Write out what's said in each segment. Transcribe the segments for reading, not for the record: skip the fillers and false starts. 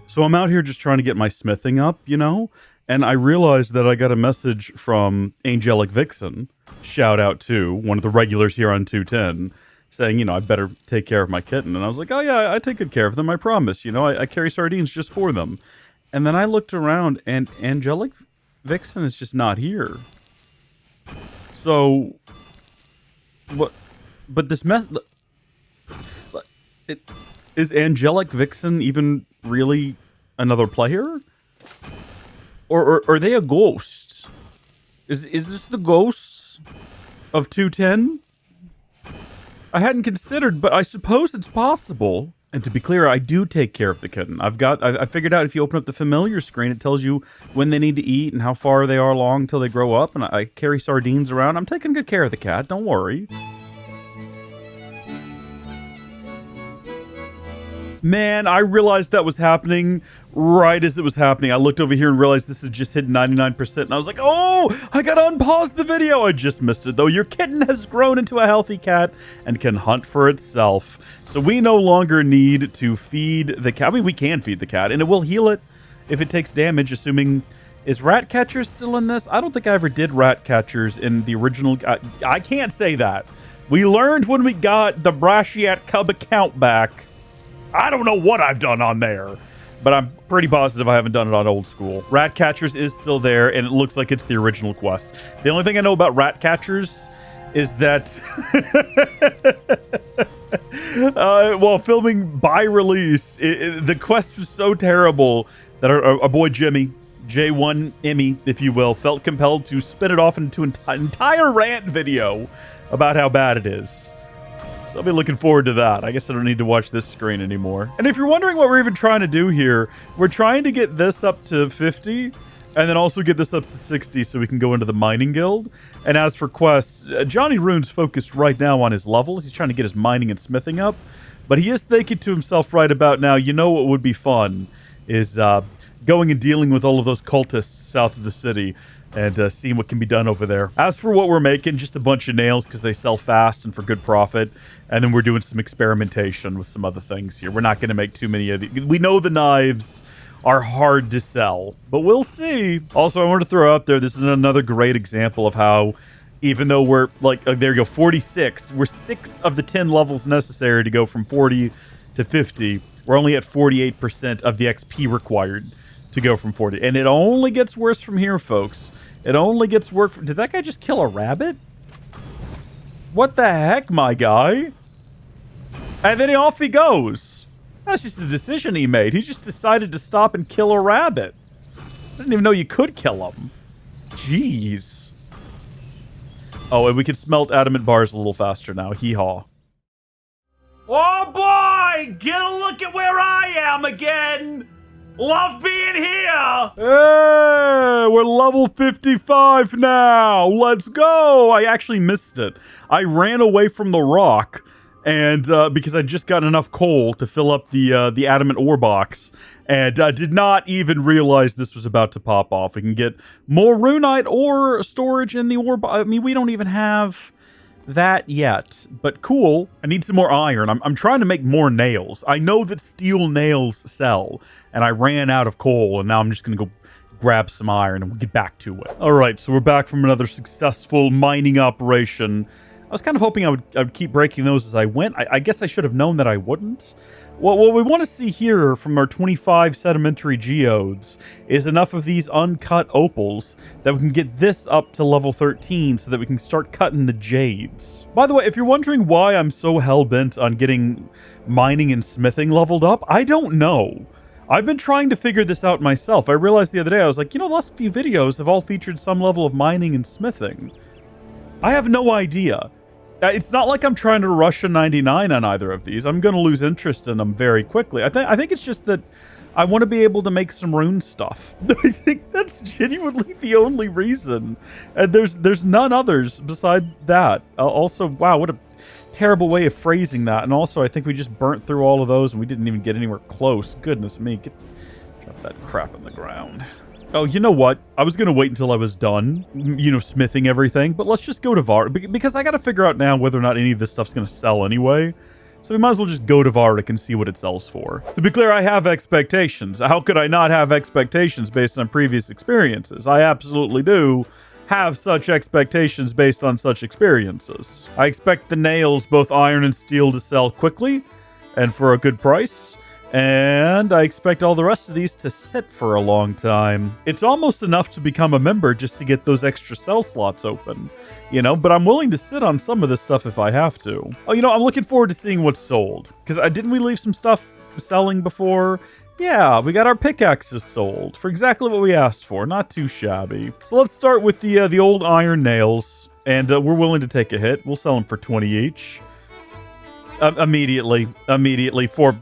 So I'm out here just trying to get my smithing up, you know? And I realized that I got a message from AngelicVixen, shout out to one of the regulars here on 210, saying, you know, I better take care of my kitten. And I was like, oh yeah, I take good care of them, I promise. You know, I carry sardines just for them. And then I looked around and AngelicVixen is just not here. So, what? But this is AngelicVixen even really another player? Or are they a ghost? Is this the ghosts of 210? I hadn't considered, but I suppose it's possible. And to be clear, I do take care of the kitten. I figured out if you open up the familiar screen, it tells you when they need to eat and how far they are along until they grow up. And I carry sardines around. I'm taking good care of the cat. Don't worry. Man, I realized that was happening right as it was happening. I looked over here and realized this had just hit 99%, and I was like, oh, I gotta unpause the video. I just missed it, though. Your kitten has grown into a healthy cat and can hunt for itself. So we no longer need to feed the cat. I mean, we can feed the cat, and it will heal it if it takes damage, assuming... Is rat catchers still in this? I don't think I ever did rat catchers in the original... I can't say that. We learned when we got the Brashiat Cub account back. I don't know what I've done on there, but I'm pretty positive I haven't done it on old school. Rat Catchers is still there, and it looks like it's the original quest. The only thing I know about Rat Catchers is that while filming by release, the quest was so terrible that our boy Jimmy, J1 Emmy, if you will, felt compelled to spin it off into an entire rant video about how bad it is. So I'll be looking forward to that. I guess I don't need to watch this screen anymore. And if you're wondering what we're even trying to do here, we're trying to get this up to 50 and then also get this up to 60 so we can go into the mining guild. And as for quests, Johnny Rune's focused right now on his levels. He's trying to get his mining and smithing up. But he is thinking to himself right about now, you know what would be fun is going and dealing with all of those cultists south of the city and seeing what can be done over there. As for what we're making, just a bunch of nails because they sell fast and for good profit. And then we're doing some experimentation with some other things here. We're not going to make too many of these. We know the knives are hard to sell, but we'll see. Also, I want to throw out there, this is another great example of how, even though we're like, there you go, 46, we're 6 of the 10 levels necessary to go from 40 to 50. We're only at 48% of the XP required to go from 40. And it only gets worse from here, folks. It only gets worse. Did that guy just kill a rabbit? What the heck, my guy? And then off he goes. That's just a decision he made. He just decided to stop and kill a rabbit. I didn't even know you could kill him. Jeez. Oh, and we can smelt adamant bars a little faster now. Hee-haw. Oh boy! Get a look at where I am again! Love being here! Hey, we're level 55 now. Let's go. I actually missed it. I ran away from the rock, and because I just got enough coal to fill up the adamant ore box, and did not even realize this was about to pop off. We can get more runite ore storage in the ore box. I mean, we don't even have that yet, but cool. I need some more iron. I'm trying to make more nails. I know that steel nails sell, and I ran out of coal, and now I'm just gonna go grab some iron and we'll get back to it. All right, so we're back from another successful mining operation. I was kind of hoping I would keep breaking those as I went. I guess I should have known that I wouldn't. What we want to see here from our 25 sedimentary geodes is enough of these uncut opals that we can get this up to level 13 so that we can start cutting the jades. By the way, if you're wondering why I'm so hell-bent on getting mining and smithing leveled up, I don't know. I've been trying to figure this out myself. I realized the other day, I was like, you know, the last few videos have all featured some level of mining and smithing. I have no idea. It's not like I'm trying to rush a 99 on either of these. I'm going to lose interest in them very quickly. I think it's just that I want to be able to make some rune stuff. I think that's genuinely the only reason. And there's none others beside that. Also, wow, what a terrible way of phrasing that. And also, I think we just burnt through all of those and we didn't even get anywhere close. Goodness me. Drop that crap on the ground. Oh, you know what? I was going to wait until I was done, you know, smithing everything, but let's just go to Varrock, because I got to figure out now whether or not any of this stuff's going to sell anyway. So we might as well just go to Varrock and see what it sells for. To be clear, I have expectations. How could I not have expectations based on previous experiences? I absolutely do have such expectations based on such experiences. I expect the nails, both iron and steel, to sell quickly and for a good price. And I expect all the rest of these to sit for a long time. It's almost enough to become a member just to get those extra sell slots open, you know, but I'm willing to sit on some of this stuff if I have to. Oh, you know, I'm looking forward to seeing what's sold. Because didn't we leave some stuff selling before? Yeah, we got our pickaxes sold for exactly what we asked for. Not too shabby. So let's start with the old iron nails. And we're willing to take a hit. We'll sell them for 20 each. Immediately for...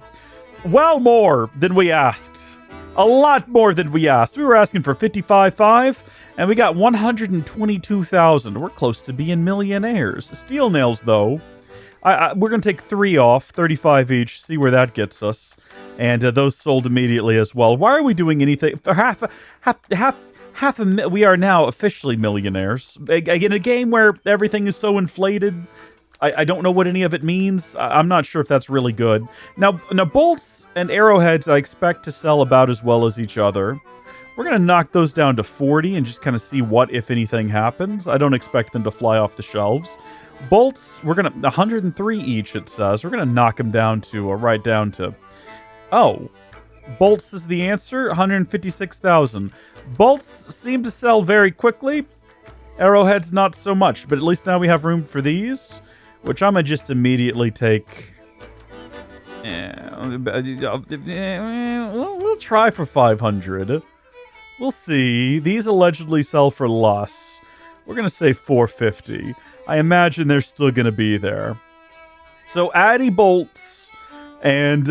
well more than we asked. A lot more than we asked. We were asking for 55.5 and we got 122,000. We're close to being millionaires. Steel nails though, we're going to take 3 off, 35 each, see where that gets us. And those sold immediately as well. Why are we doing anything for we are now officially millionaires. In a game where everything is so inflated, I don't know what any of it means. I'm not sure if that's really good. Now bolts and arrowheads I expect to sell about as well as each other. We're going to knock those down to 40 and just kind of see what, if anything, happens. I don't expect them to fly off the shelves. Bolts, we're going to... 103 each, it says. We're going to knock them down to... right down to... oh. Bolts is the answer. 156,000. Bolts seem to sell very quickly. Arrowheads, not so much. But at least now we have room for these, which I'm going to just immediately take... we'll try for 500. We'll see. These allegedly sell for less. We're going to say 450. I imagine they're still going to be there. So, addy bolts and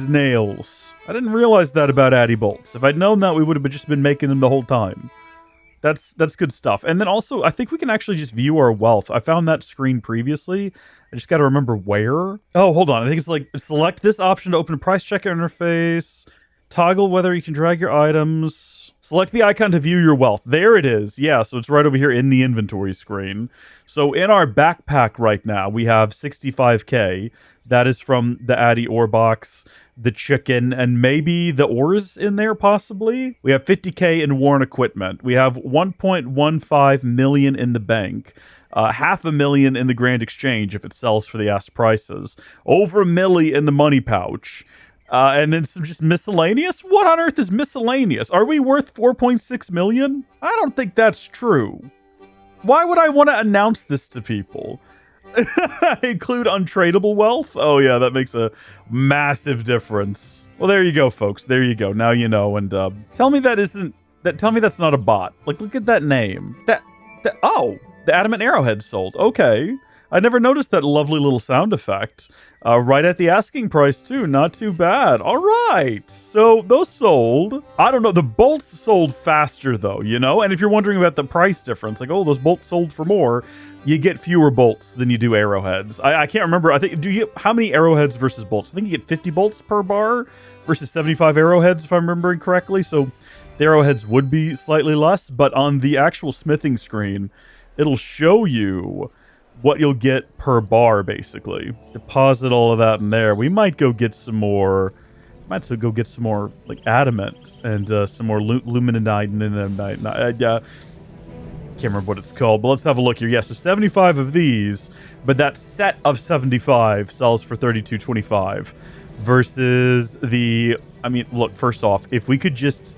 nails. I didn't realize that about addy bolts. If I'd known that, we would have just been making them the whole time. That's good stuff. And then also, I think we can actually just view our wealth. I found that screen previously. I just got to remember where. Oh, hold on. I think it's like, select this option to open a price checker interface. Toggle whether you can drag your items. Select the icon to view your wealth. There it is. Yeah, so it's right over here in the inventory screen. So in our backpack right now, we have 65k. That is from the Addy ore box, the chicken, and maybe the ores in there, possibly. We have 50k in worn equipment. We have 1.15 million in the bank. $500,000 in the Grand Exchange if it sells for the asked prices. Over $1 million in the money pouch. And then some just miscellaneous? What on earth is miscellaneous? Are we worth 4.6 million? I don't think that's true. Why would I want to announce this to people? Include untradeable wealth? Oh yeah, that makes a massive difference. Well, there you go, folks. There you go. Now you know. And tell me tell me that's not a bot. Like, look at that name. Oh, the adamant arrowhead sold. Okay. I never noticed that lovely little sound effect. Right at the asking price, too. Not too bad. All right. So, those sold. I don't know. The bolts sold faster, though, you know? And if you're wondering about the price difference, like, oh, those bolts sold for more, you get fewer bolts than you do arrowheads. I can't remember. I think, how many arrowheads versus bolts? I think you get 50 bolts per bar versus 75 arrowheads, if I'm remembering correctly. So, the arrowheads would be slightly less, but on the actual smithing screen, it'll show you what you'll get per bar, basically. Deposit all of that in there. We might go get some more... Might still go get some more, like, adamant and some more luminite and can't remember what it's called, but let's have a look here. Yeah, so 75 of these, but that set of 75 sells for 32.25 versus the... I mean, look, first off, if we could just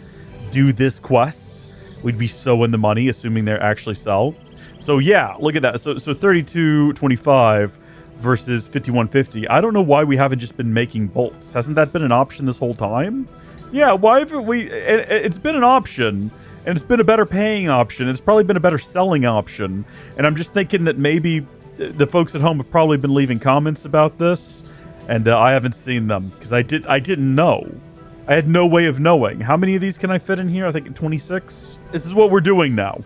do this quest, we'd be so in the money, assuming they actually sell. So yeah, look at that. So 32.25 versus 51.50. I don't know why we haven't just been making bolts. Hasn't that been an option this whole time? Yeah, why haven't we? It's been an option, and it's been a better paying option. It's probably been a better selling option. And I'm just thinking that maybe the folks at home have probably been leaving comments about this, and I haven't seen them because I didn't know. I had no way of knowing. How many of these can I fit in here? I think 26. This is what we're doing now.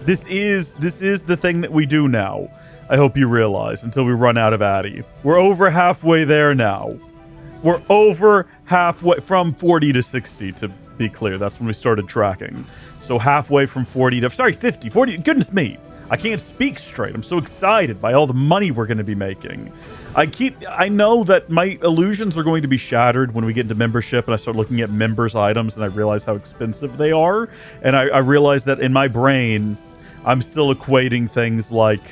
This is the thing that we do now. I hope you realize, until we run out of Addy. We're over halfway there now. We're over halfway, from 40 to 60, to be clear. That's when we started tracking. So halfway from 40 to, sorry, 50, 40, goodness me. I can't speak straight. I'm so excited by all the money we're going to be making. I know that my illusions are going to be shattered when we get into membership and I start looking at members' items and I realize how expensive they are. And I realize that in my brain, I'm still equating things like,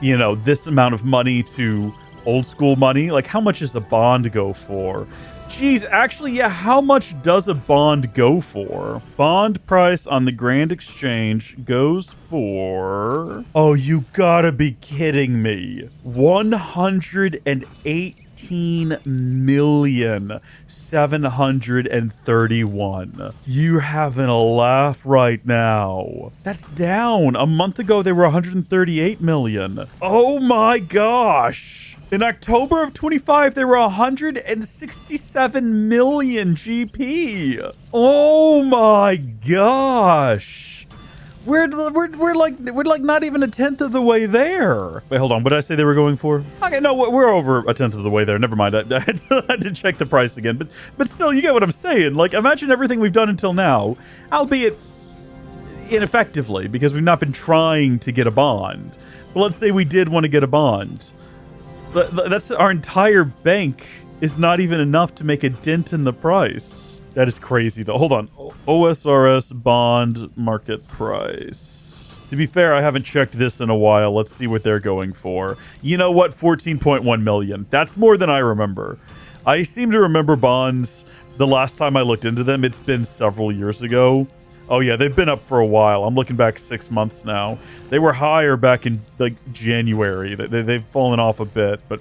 you know, this amount of money to old school money. Like, how much does a bond go for? Geez, actually, yeah, how much does a bond go for? Bond price on the Grand Exchange goes for... Oh, you gotta be kidding me. 118,731,000. You're having a laugh right now. That's down. A month ago, they were 138 million. Oh my gosh. In October of 25, they were 167 million GP. Oh my gosh. We're like not even a tenth of the way there. Wait, hold on. What did I say they were going for? Okay, no, we're over a tenth of the way there. Never mind. I had to check the price again. But still, you get what I'm saying. Like, imagine everything we've done until now, albeit ineffectively, because we've not been trying to get a bond. But let's say we did want to get a bond. That's our entire bank is not even enough to make a dent in the price. That is crazy, though. Hold on. OSRS bond market price. To be fair, I haven't checked this in a while. Let's see what they're going for. You know what? 14.1 million. That's more than I remember. I seem to remember bonds the last time I looked into them. It's been several years ago. Oh yeah, they've been up for a while. I'm looking back 6 months now. They were higher back in like January. They've fallen off a bit, but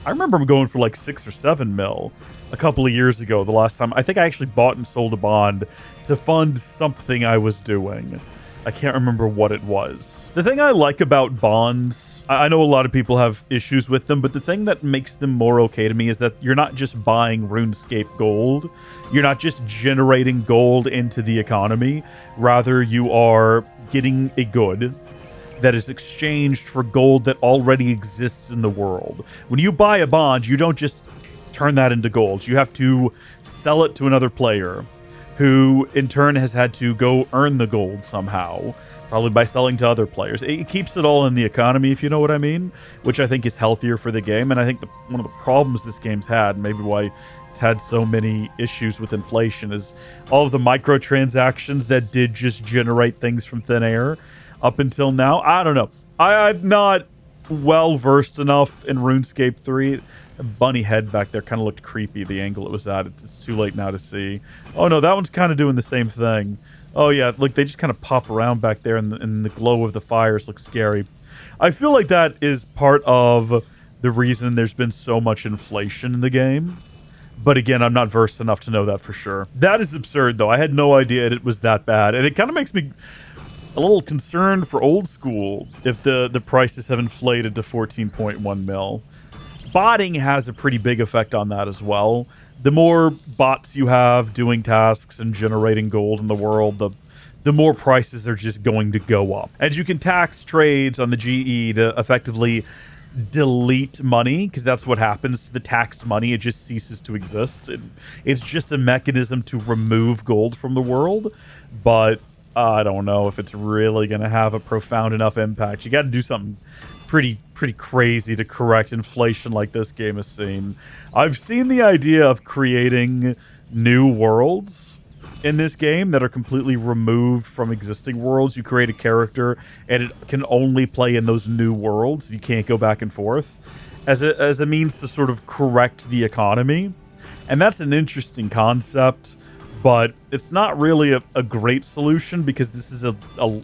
I remember them going for like 6 or 7 mil a couple of years ago. The last time I think I actually bought and sold a bond to fund something I was doing. I can't remember what it was. The thing I like about bonds, I know a lot of people have issues with them, but the thing that makes them more okay to me is that you're not just buying RuneScape gold. You're not just generating gold into the economy. Rather, you are getting a good that is exchanged for gold that already exists in the world. When you buy a bond, you don't just turn that into gold. You have to sell it to another player, who in turn has had to go earn the gold somehow, probably by selling to other players. It keeps it all in the economy, if you know what I mean, which I think is healthier for the game. And I think one of the problems this game's had, maybe why it's had so many issues with inflation, is all of the microtransactions that did just generate things from thin air up until now. I don't know. I'm not well versed enough in RuneScape 3. The bunny head back there kind of looked creepy, the angle it was at. It's too late now to see. Oh no, that one's kind of doing the same thing. Oh yeah, look, they just kind of pop around back there and the glow of the fires looks scary. I feel like that is part of the reason there's been so much inflation in the game. But again, I'm not versed enough to know that for sure. That is absurd though. I had no idea it was that bad. And it kind of makes me a little concerned for old school if the prices have inflated to 14.1 mil. Botting has a pretty big effect on that as well. The more bots you have doing tasks and generating gold in the world, the more prices are just going to go up. And you can tax trades on the GE to effectively delete money, because that's what happens to the taxed money. It just ceases to exist. It's just a mechanism to remove gold from the world. But I don't know if it's really going to have a profound enough impact. You got to do something pretty crazy to correct inflation like this game has seen. I've seen the idea of creating new worlds in this game that are completely removed from existing worlds. You create a character and it can only play in those new worlds. You can't go back and forth as a means to sort of correct the economy. And that's an interesting concept, but it's not really a great solution, because this is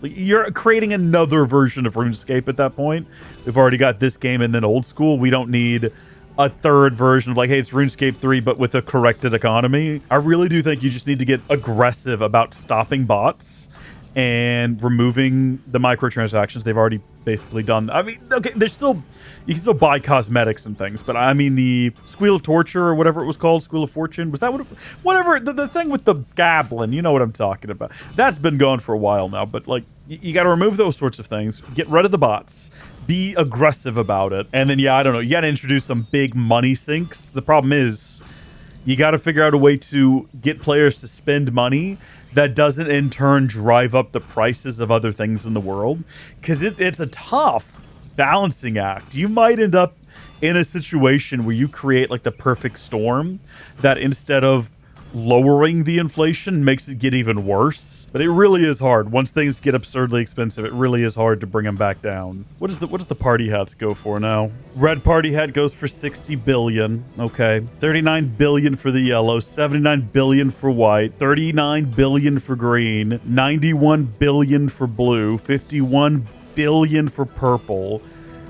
you're creating another version of RuneScape at that point. We've already got this game and then old school. We don't need a third version of like, hey, it's RuneScape 3, but with a corrected economy. I really do think you just need to get aggressive about stopping bots and removing the microtransactions they've already basically done. I mean, okay, there's still, you can still buy cosmetics and things, but I mean the Squeal of Torture or whatever it was called, Squeal of Fortune, was that what whatever, the thing with the goblin, you know what I'm talking about. That's been gone for a while now, but like, you got to remove those sorts of things, get rid of the bots, be aggressive about it, and then, yeah, I don't know, you got to introduce some big money sinks. The problem is, You got to figure out a way to get players to spend money that doesn't in turn drive up the prices of other things in the world, because it's a tough balancing act. You might end up in a situation where you create like the perfect storm that instead of lowering the inflation makes it get even worse. But it really is hard. Once things get absurdly expensive, it really is hard to bring them back down. What does the party hats go for now? Red party hat goes for 60 billion. Okay. 39 billion for the yellow, 79 billion for white, 39 billion for green, 91 billion for blue, 51 billion for purple.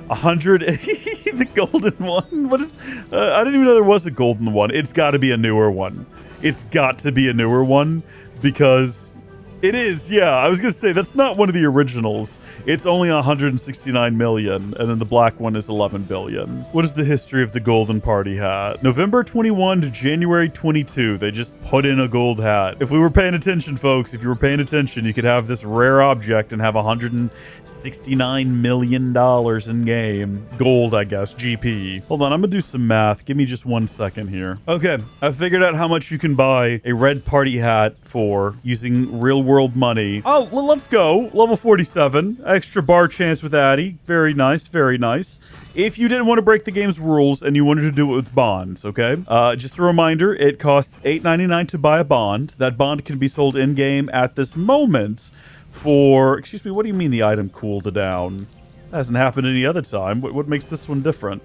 100 the golden one. What is I didn't even know there was a golden one. It's got to be a newer one. It's got to be a newer one because it is. Yeah, I was gonna say that's not one of the originals. It's only 169 million, and then the black one is 11 billion. What is the history of the golden party hat? November 21 to January 22. They just put in a gold hat. If we were paying attention, folks, if you were paying attention, you could have this rare object and have 169 million dollars in game. Gold, I guess. GP. Hold on, I'm gonna do some math. Give me just 1 second here. Okay, I figured out how much you can buy a red party hat for using real world money. Oh, well, let's go. Level 47. Extra bar chance with Addy. Very nice, very nice. If you didn't want to break the game's rules and you wanted to do it with bonds, okay? Just a reminder, it costs $8.99 to buy a bond. That bond can be sold in-game at this moment for... Excuse me, what do you mean the item cooled down? That hasn't happened any other time. What makes this one different?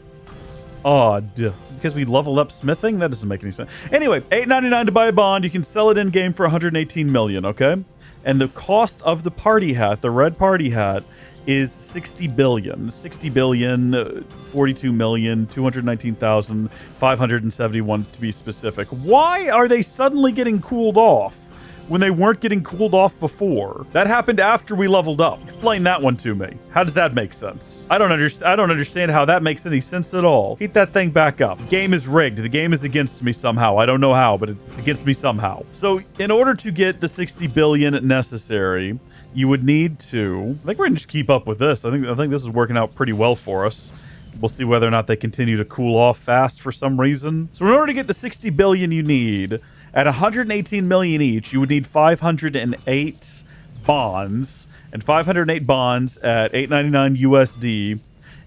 Odd. It's because we leveled up smithing? That doesn't make any sense. Anyway, $8.99 to buy a bond. You can sell it in-game for 118 million, okay? And the cost of the party hat, the red party hat, is 60 billion. 60 billion, 42 million, 219,571 to be specific. Why are they suddenly getting cooled off when they weren't getting cooled off before? That happened after we leveled up. Explain that one to me. How does that make sense? I don't understand how that makes any sense at all. Heat that thing back up. The game is rigged. The game is against me somehow. I don't know how, but it's against me somehow. So in order to get the 60 billion necessary, you would need to... I think we're gonna just keep up with this. I think this is working out pretty well for us. We'll see whether or not they continue to cool off fast for some reason. So in order to get the 60 billion you need... At 118 million each, you would need 508 bonds, and 508 bonds at $8.99 USD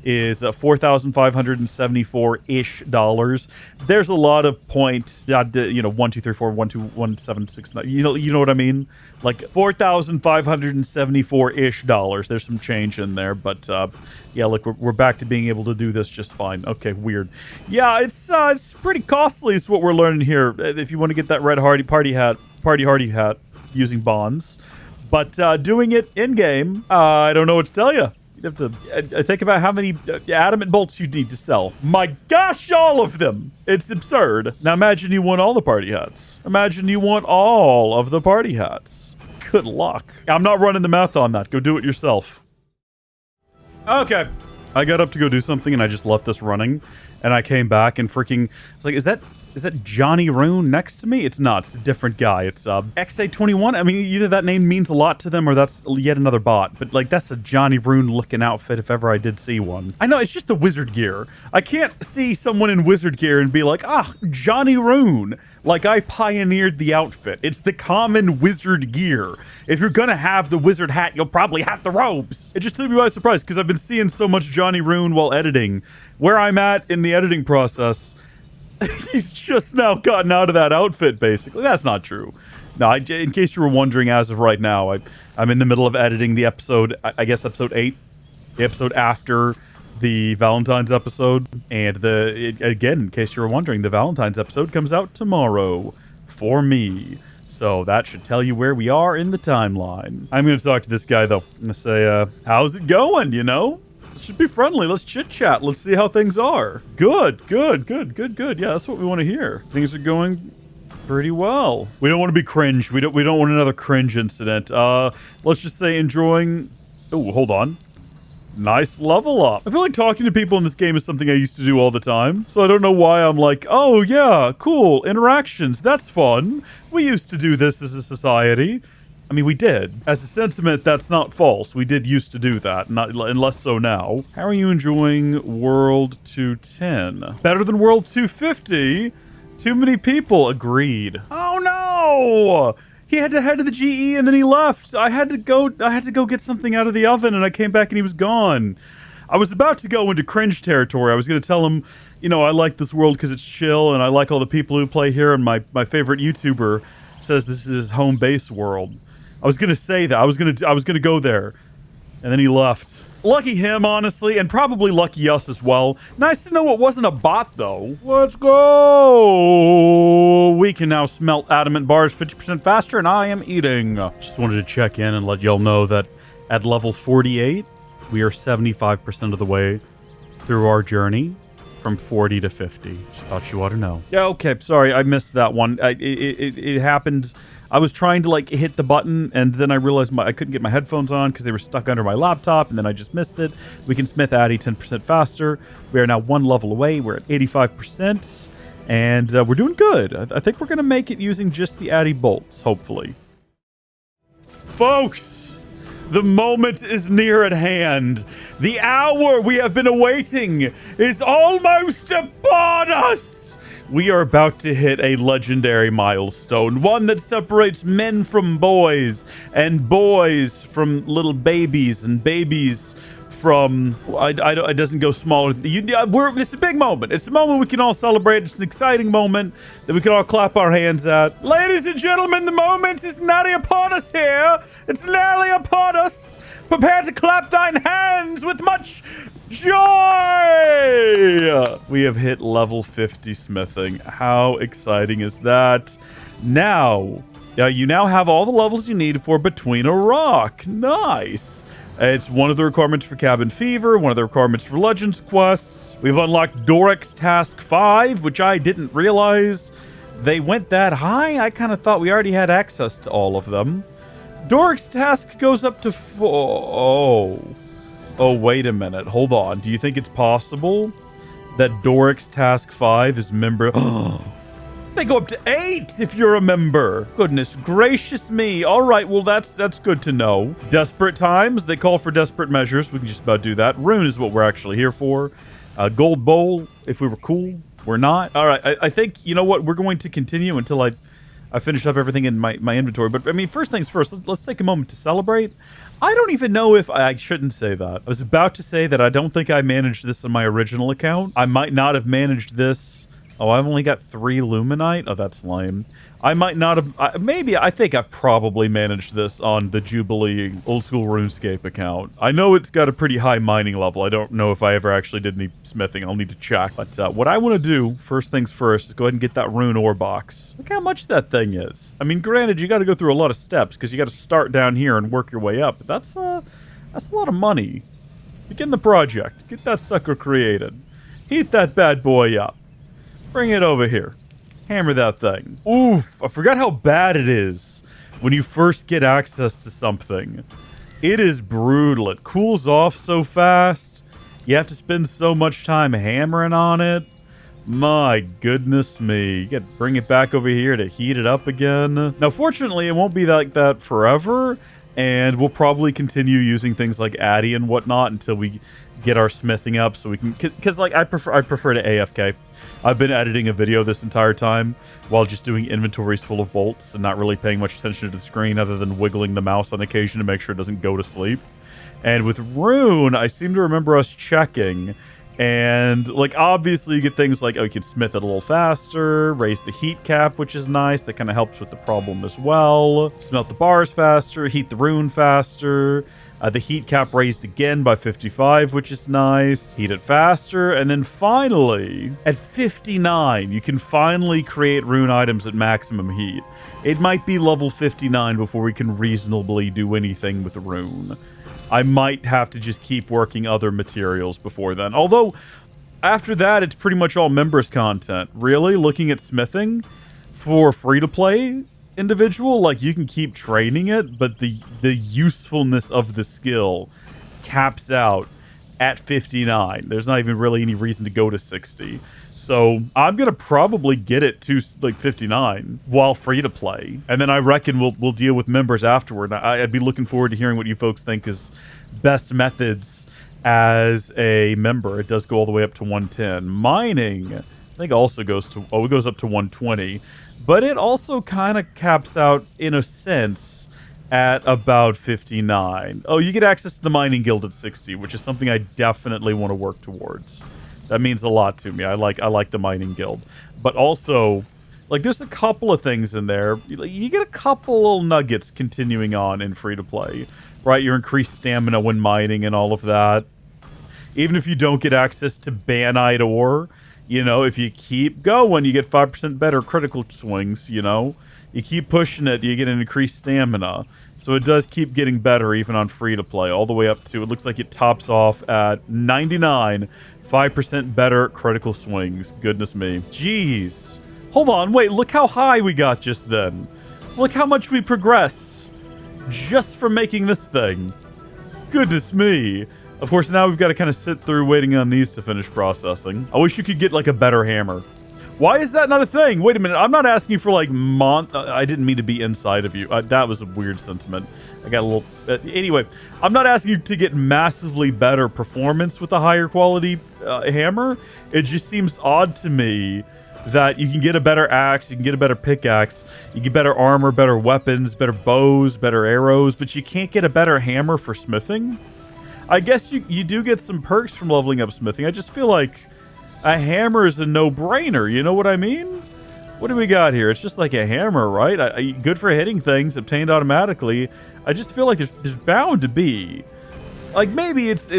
is $4,574-ish dollars. There's a lot of point, you know, 1, 2, 3, 4, 1, 2, 1, 7, 6, 9. You know what I mean? Like $4,574-ish dollars. There's some change in there, but yeah, look, we're back to being able to do this just fine. Okay, weird. Yeah, it's pretty costly is what we're learning here. If you want to get that red party hardy hat using bonds, but doing it in game, I don't know what to tell you. You have to think about how many adamant bolts you need to sell. My gosh, all of them. It's absurd. Now imagine you want all the party hats. Imagine you want all of the party hats. Good luck. I'm not running the math on that. Go do it yourself. Okay. I got up to go do something and I just left this running. And I came back and freaking... I was like, is that Johnny Ruun next to me? It's not. It's a different guy. It's XA21. I mean, either that name means a lot to them or that's yet another bot. But, like, that's a Johnny Ruun looking outfit if ever I did see one. I know, it's just the wizard gear. I can't see someone in wizard gear and be like, ah, Johnny Ruun. Like, I pioneered the outfit. It's the common wizard gear. If you're gonna have the wizard hat, you'll probably have the robes. It just took me by surprise because I've been seeing so much Johnny Ruun while editing. Where I'm at in the editing process... He's just now gotten out of that outfit, basically. That's not true. No, in case you were wondering, as of right now, I'm in the middle of editing the episode, I guess episode 8, the episode after the Valentine's episode. And again, in case you were wondering, the Valentine's episode comes out tomorrow for me. So that should tell you where we are in the timeline. I'm going to talk to this guy, though. I'm going to say, how's it going, you know? Let's just be friendly. Let's chit-chat. Let's see how things are. Good. Yeah, that's what we want to hear. Things are going pretty well. We don't want to be cringe. We don't want another cringe incident. Let's just say enjoying... Oh, hold on. Nice level up. I feel like talking to people in this game is something I used to do all the time. So I don't know why I'm like, oh yeah, cool, interactions, that's fun. We used to do this as a society. I mean, we did. As a sentiment, that's not false. We did used to do that, and less so now. How are you enjoying World 210? Better than World 250? Too many people. Agreed. Oh no! He had to head to the GE and then he left. I had to go get something out of the oven and I came back and he was gone. I was about to go into cringe territory. I was going to tell him, you know, I like this world because it's chill and I like all the people who play here, and my favorite YouTuber says this is his home base world. I was going to say that. I was going to go there. And then he left. Lucky him, honestly, and probably lucky us as well. Nice to know it wasn't a bot, though. Let's go! We can now smelt adamant bars 50% faster, and I am eating. Just wanted to check in and let y'all know that at level 48, we are 75% of the way through our journey from 40 to 50. Just thought you ought to know. Yeah, okay, sorry, I missed that one. It happened. I was trying to like hit the button and then I realized I couldn't get my headphones on because they were stuck under my laptop, and then I just missed it. We can smith Addy 10% faster. We are now one level away. We're at 85% and we're doing good. I think we're going to make it using just the Addy bolts, hopefully. Folks, the moment is near at hand. The hour we have been awaiting is almost upon us. We are about to hit a legendary milestone, one that separates men from boys, and boys from little babies, and babies from... it doesn't go smaller. It's a big moment. It's a moment we can all celebrate. It's an exciting moment that we can all clap our hands at. Ladies and gentlemen, the moment is nearly upon us here. It's nearly upon us. Prepare to clap thine hands with much joy! We have hit level 50 smithing. How exciting is that? Now, you now have all the levels you need for Between a Rock. Nice. It's one of the requirements for Cabin Fever, one of the requirements for Legends quests. We've unlocked Doric's Task 5, which I didn't realize they went that high. I kind of thought we already had access to all of them. Doric's Task goes up to 4. Oh, wait a minute. Hold on. Do you think it's possible that Doric's Task 5 is member... They go up to 8 if you're a member. Goodness gracious me. All right, well, that's good to know. Desperate times, they call for desperate measures. We can just about do that. Ruun is what we're actually here for. Gold Bowl, if we were cool. We're not. All right, I think, you know what? We're going to continue until I finish up everything in my inventory. But, I mean, first things first, let's take a moment to celebrate. I don't even know if I shouldn't say that. I was about to say that I don't think I managed this on my original account. I might not have managed this. Oh, I've only got 3 Luminite? Oh, that's lame. I might not have... I think I've probably managed this on the Jubilee old school RuneScape account. I know it's got a pretty high mining level. I don't know if I ever actually did any smithing. I'll need to check. But what I want to do, first things first, is go ahead and get that rune ore box. Look how much that thing is. I mean, granted, you got to go through a lot of steps because you got to start down here and work your way up. But that's a lot of money. Begin the project. Get that sucker created. Heat that bad boy up. Bring it over here. Hammer that thing. Oof, I forgot how bad it is when you first get access to something. It is brutal. It cools off so fast. You have to spend so much time hammering on it. My goodness me. You gotta bring it back over here to heat it up again. Now, fortunately, it won't be like that forever, and we'll probably continue using things like Addy and whatnot until we get our smithing up so we can... Because, like, I prefer to AFK. I've been editing a video this entire time while just doing inventories full of bolts and not really paying much attention to the screen other than wiggling the mouse on occasion to make sure it doesn't go to sleep. And with Ruun, I seem to remember us checking. And, like, obviously you get things like, oh, you can smith it a little faster, raise the heat cap, which is nice. That kind of helps with the problem as well. Smelt the bars faster, heat the rune faster. The heat cap raised again by 55, which is nice. Heat it faster. And then finally, at 59, you can finally create rune items at maximum heat. It might be level 59 before we can reasonably do anything with the rune. I might have to just keep working other materials before then. Although, after that, it's pretty much all members content. Really, looking at smithing for free-to-play individual, like, you can keep training it, but the usefulness of the skill caps out at 59. There's not even really any reason to go to 60. So I'm gonna probably get it to like 59 while free to play, and then I reckon we'll deal with members afterward. I'd be looking forward to hearing what you folks think is best methods as a member. It does go all the way up to 110. Mining I think also goes to, oh, it goes up to 120. But it also kind of caps out, in a sense, at about 59. Oh, you get access to the mining guild at 60, which is something I definitely want to work towards. That means a lot to me. I like the mining guild. But also, like, there's a couple of things in there. You get a couple little nuggets continuing on in free-to-play, right? Your increased stamina when mining and all of that. Even if you don't get access to Banite ore, you know, if you keep going, you get 5% better critical swings, you know? You keep pushing it, you get an increased stamina. So it does keep getting better even on free-to-play, all the way up to, it looks like it tops off at 99, 5% better critical swings. Goodness me. Jeez. Hold on, wait, look how high we got just then. Look how much we progressed just from making this thing. Goodness me. Of course, now we've got to kind of sit through waiting on these to finish processing. I wish you could get, like, a better hammer. Why is that not a thing? Wait a minute, I'm not asking for, like, I didn't mean to be inside of you. That was a weird sentiment. I got a little... anyway, I'm not asking you to get massively better performance with a higher quality hammer. It just seems odd to me that you can get a better axe, you can get a better pickaxe, you get better armor, better weapons, better bows, better arrows, but you can't get a better hammer for smithing? I guess you do get some perks from leveling up smithing. I just feel like a hammer is a no-brainer, you know what I mean? What do we got here? It's just like a hammer, right? Good for hitting things, obtained automatically. I just feel like there's bound to be. Like, maybe it's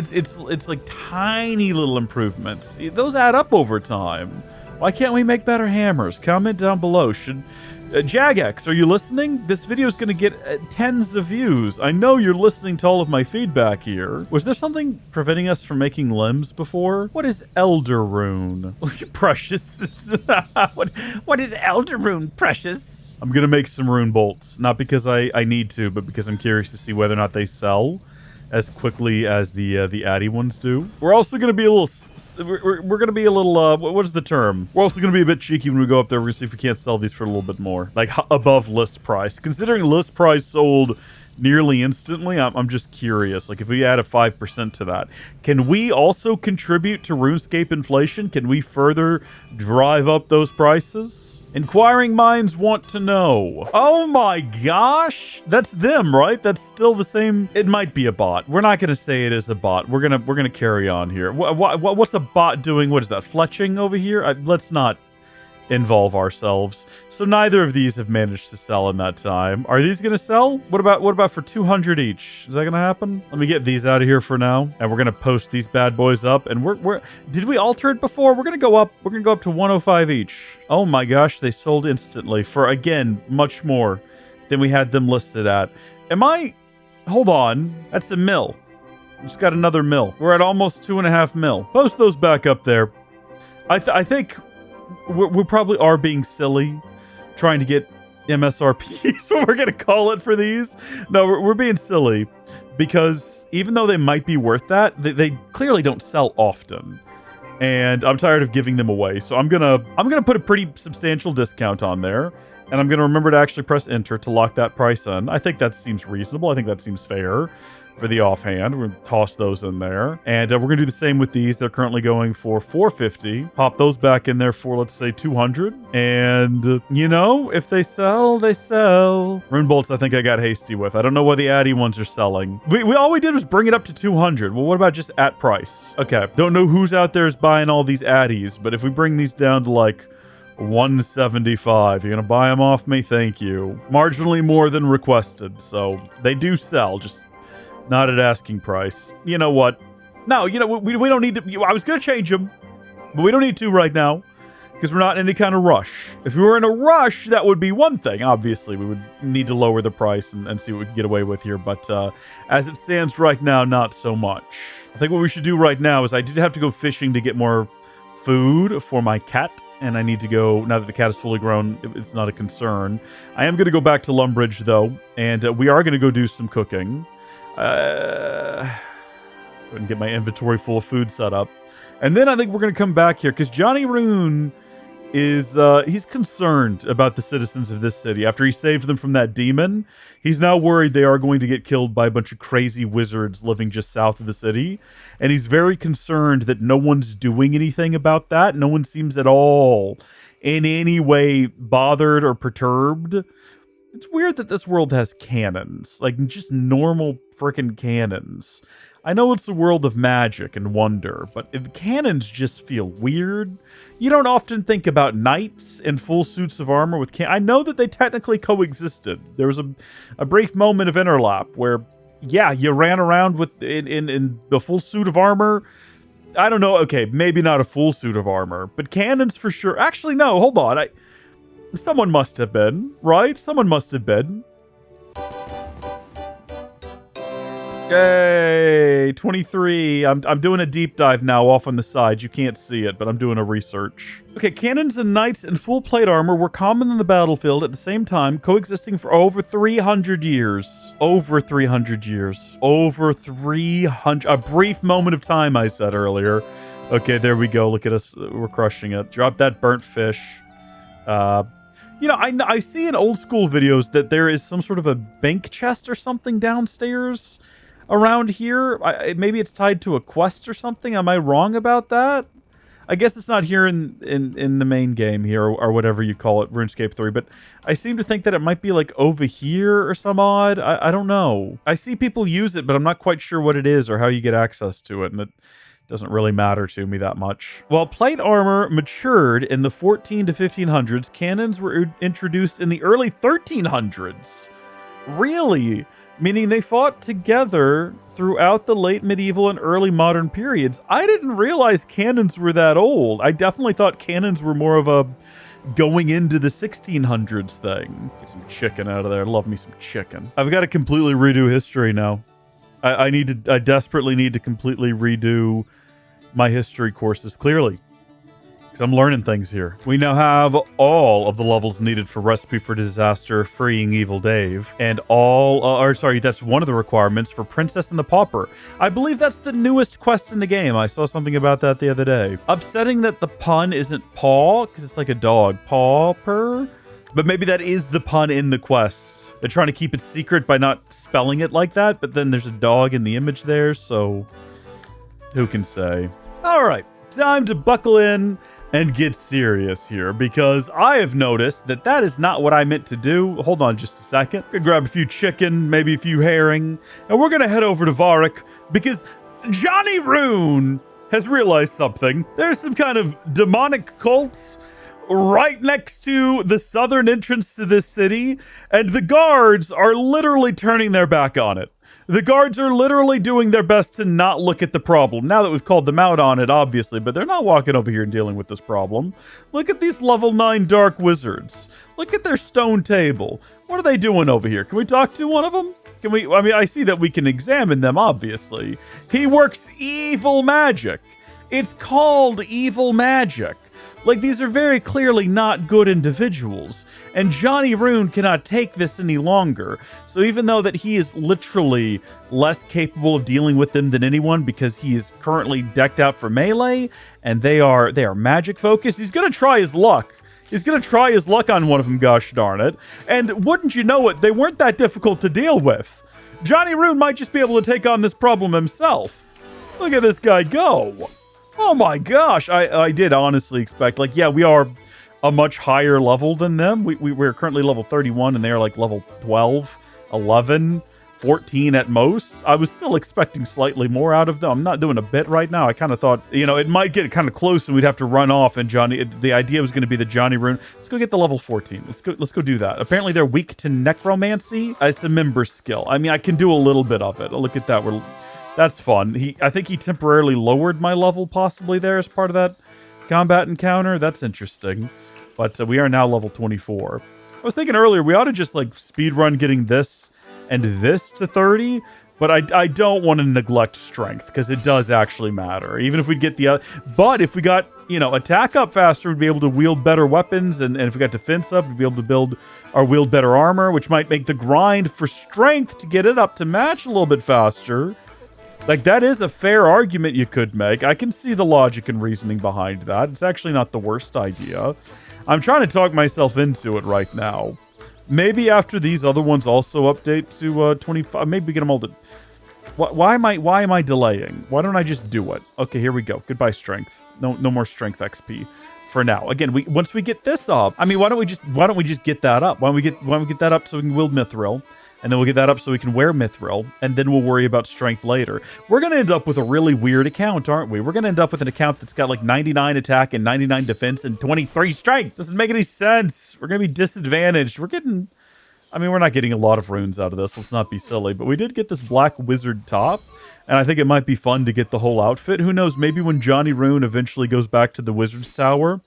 like tiny little improvements. Those add up over time. Why can't we make better hammers? Comment down below. Jagex, are you listening? This video is going to get tens of views. I know you're listening to all of my feedback here. Was there something preventing us from making limbs before? What is Elder Rune? Precious. What is Elder Rune, Precious? I'm going to make some rune bolts. Not because I need to, but because I'm curious to see whether or not they sell as quickly as the Addy ones do. We're also going to be a little... We're going to be a little... what is the term? We're also going to be a bit cheeky when we go up there. We're going to see if we can't sell these for a little bit more. Like, above list price. Considering list price sold nearly instantly, I'm just curious. Like, if we add a 5% to that, can we also contribute to RuneScape inflation? Can we further drive up those prices? Inquiring minds want to know. Oh my gosh, that's them, right? That's still the same. It might be a bot. We're not gonna say it is a bot. We're gonna carry on here. What's a bot doing? What is that? Fletching over here? Let's not involve ourselves. So neither of these have managed to sell in that time. Are these gonna sell? What about for 200 each? Is that gonna happen? Let me get these out of here for now, and we're gonna post these bad boys up. And did we alter it before? We're gonna go up to 105 each. Oh my gosh, they sold instantly for, again, much more than we had them listed at. Hold on, that's a mil. Just got another mil. We're at almost 2.5 mil. Post those back up there. I think we probably are being silly trying to get MSRP, so we're gonna call it for these. No, we're being silly because even though they might be worth that, they clearly don't sell often, and I'm tired of giving them away. So I'm gonna put a pretty substantial discount on there, and I'm gonna remember to actually press enter to lock that price in. I think that seems reasonable. I think that seems fair. For the offhand, we're gonna toss those in there, and we're gonna do the same with these. They're currently going for 450. Pop those back in there for, let's say, 200. And you know, if they sell, they sell. Rune bolts, I think I got hasty with. I don't know why the Addy ones are selling. All we did was bring it up to 200. Well, what about just at price? Okay, don't know who's out there is buying all these Addies, but if we bring these down to like 175. You're gonna buy them off me? Thank you. Marginally more than requested, so they do sell. Just not at asking price. You know what? No, you know, we don't need to... I was going to change them, but we don't need to right now because we're not in any kind of rush. If we were in a rush, that would be one thing. Obviously, we would need to lower the price and see what we can get away with here. But as it stands right now, not so much. I think what we should do right now is I did have to go fishing to get more food for my cat. And I need to go, now that the cat is fully grown, it's not a concern. I am going to go back to Lumbridge, though, and we are going to go do some cooking. Go ahead and get my inventory full of food set up. And then I think we're going to come back here, because Johnny Rune is he's concerned about the citizens of this city. After he saved them from that demon, he's now worried they are going to get killed by a bunch of crazy wizards living just south of the city. And he's very concerned that no one's doing anything about that. No one seems at all in any way bothered or perturbed. It's weird that this world has cannons, like just normal freaking cannons. I know it's a world of magic and wonder, but the cannons just feel weird. You don't often think about knights in full suits of armor with I know that they technically coexisted. There was a brief moment of interlap where, yeah, you ran around with in the full suit of armor. I don't know. Okay, maybe not a full suit of armor, but cannons for sure. Actually, no, hold on. Someone must have been, right? Someone must have been. Yay, 23. I'm doing a deep dive now off on the side. You can't see it, but I'm doing a research. Okay, cannons and knights in full plate armor were common in the battlefield at the same time, coexisting for over 300 years. Over 300 years. Over 300. A brief moment of time, I said earlier. Okay, there we go. Look at us. We're crushing it. Drop that burnt fish. You know, I see in old school videos that there is some sort of a bank chest or something downstairs around here. Maybe it's tied to a quest or something. Am I wrong about that? I guess it's not here in the main game here, or whatever you call it, RuneScape 3, but I seem to think that it might be like over here or some odd. I don't know. I see people use it, but I'm not quite sure what it is or how you get access to it, and it doesn't really matter to me that much. While plate armor matured in the 14 to 1500s, cannons were introduced in the early 1300s. Really? Meaning they fought together throughout the late medieval and early modern periods. I didn't realize cannons were that old. I definitely thought cannons were more of a going into the 1600s thing. Get some chicken out of there. Love me some chicken. I've got to completely redo history now. I desperately need to completely redo my history courses, clearly. Because I'm learning things here. We now have all of the levels needed for Recipe for Disaster, Freeing Evil Dave. And that's one of the requirements for Princess and the Pauper. I believe that's the newest quest in the game. I saw something about that the other day. Upsetting that the pun isn't paw, because it's like a dog. Pauper? But maybe that is the pun in the quest. They're trying to keep it secret by not spelling it like that, but then there's a dog in the image there, so who can say? All right, time to buckle in and get serious here, because I have noticed that that is not what I meant to do. Hold on just a second. I'm gonna grab a few chicken, maybe a few herring, and we're gonna head over to Varrock, because Johnny Ruun has realized something. There's some kind of demonic cult right next to the southern entrance to this city, and the guards are literally turning their back on it. The guards are literally doing their best to not look at the problem, now that we've called them out on it, obviously, but they're not walking over here and dealing with this problem. Look at these level 9 dark wizards. Look at their stone table. What are they doing over here? Can we talk to one of them? Can we? I mean, I see that we can examine them, obviously. He works evil magic. It's called evil magic. Like, these are very clearly not good individuals, and Johnny Ruun cannot take this any longer. So even though that he is literally less capable of dealing with them than anyone because he is currently decked out for melee, and they are magic focused, he's gonna try his luck. He's gonna try his luck on one of them, gosh darn it. And wouldn't you know it, they weren't that difficult to deal with. Johnny Ruun might just be able to take on this problem himself. Look at this guy go. Oh my gosh, I did honestly expect, like, yeah, we are a much higher level than them. We're currently level 31 and they're like level 12, 11, 14 at most. I was still expecting slightly more out of them. I'm not doing a bit right now. I kind of thought, you know, it might get kind of close and we'd have to run off, and the idea was going to be the Johnny Ruun. Let's go get the level 14. Let's go do that. Apparently they're weak to necromancy as a member skill. I mean, I can do a little bit of it. Oh, look at that. That's fun. I think he temporarily lowered my level possibly there as part of that combat encounter. That's interesting. But we are now level 24. I was thinking earlier we ought to just like speedrun getting this and this to 30. But I don't want to neglect strength because it does actually matter. Even if we get but if we got, you know, attack up faster, we'd be able to wield better weapons. And if we got defense up, we'd be able to wield better armor, which might make the grind for strength to get it up to match a little bit faster. Like, that is a fair argument you could make. I can see the logic and reasoning behind that. It's actually not the worst idea. I'm trying to talk myself into it right now. Maybe after these other ones also update to 25, maybe get them all to... Why am I delaying? Why don't I just do it? Okay, here we go. Goodbye, strength. No more strength XP for now. Again, once we get this up, I mean, why don't we just get that up? Why don't we get that up so we can wield Mithril? And then we'll get that up so we can wear Mithril, and then we'll worry about strength later. We're going to end up with a really weird account, aren't we? We're going to end up with an account that's got like 99 attack and 99 defense and 23 strength. Doesn't make any sense. We're going to be disadvantaged. I mean, we're not getting a lot of runes out of this. Let's not be silly. But we did get this black wizard top, and I think it might be fun to get the whole outfit. Who knows? Maybe when Johnny Ruun eventually goes back to the wizard's tower,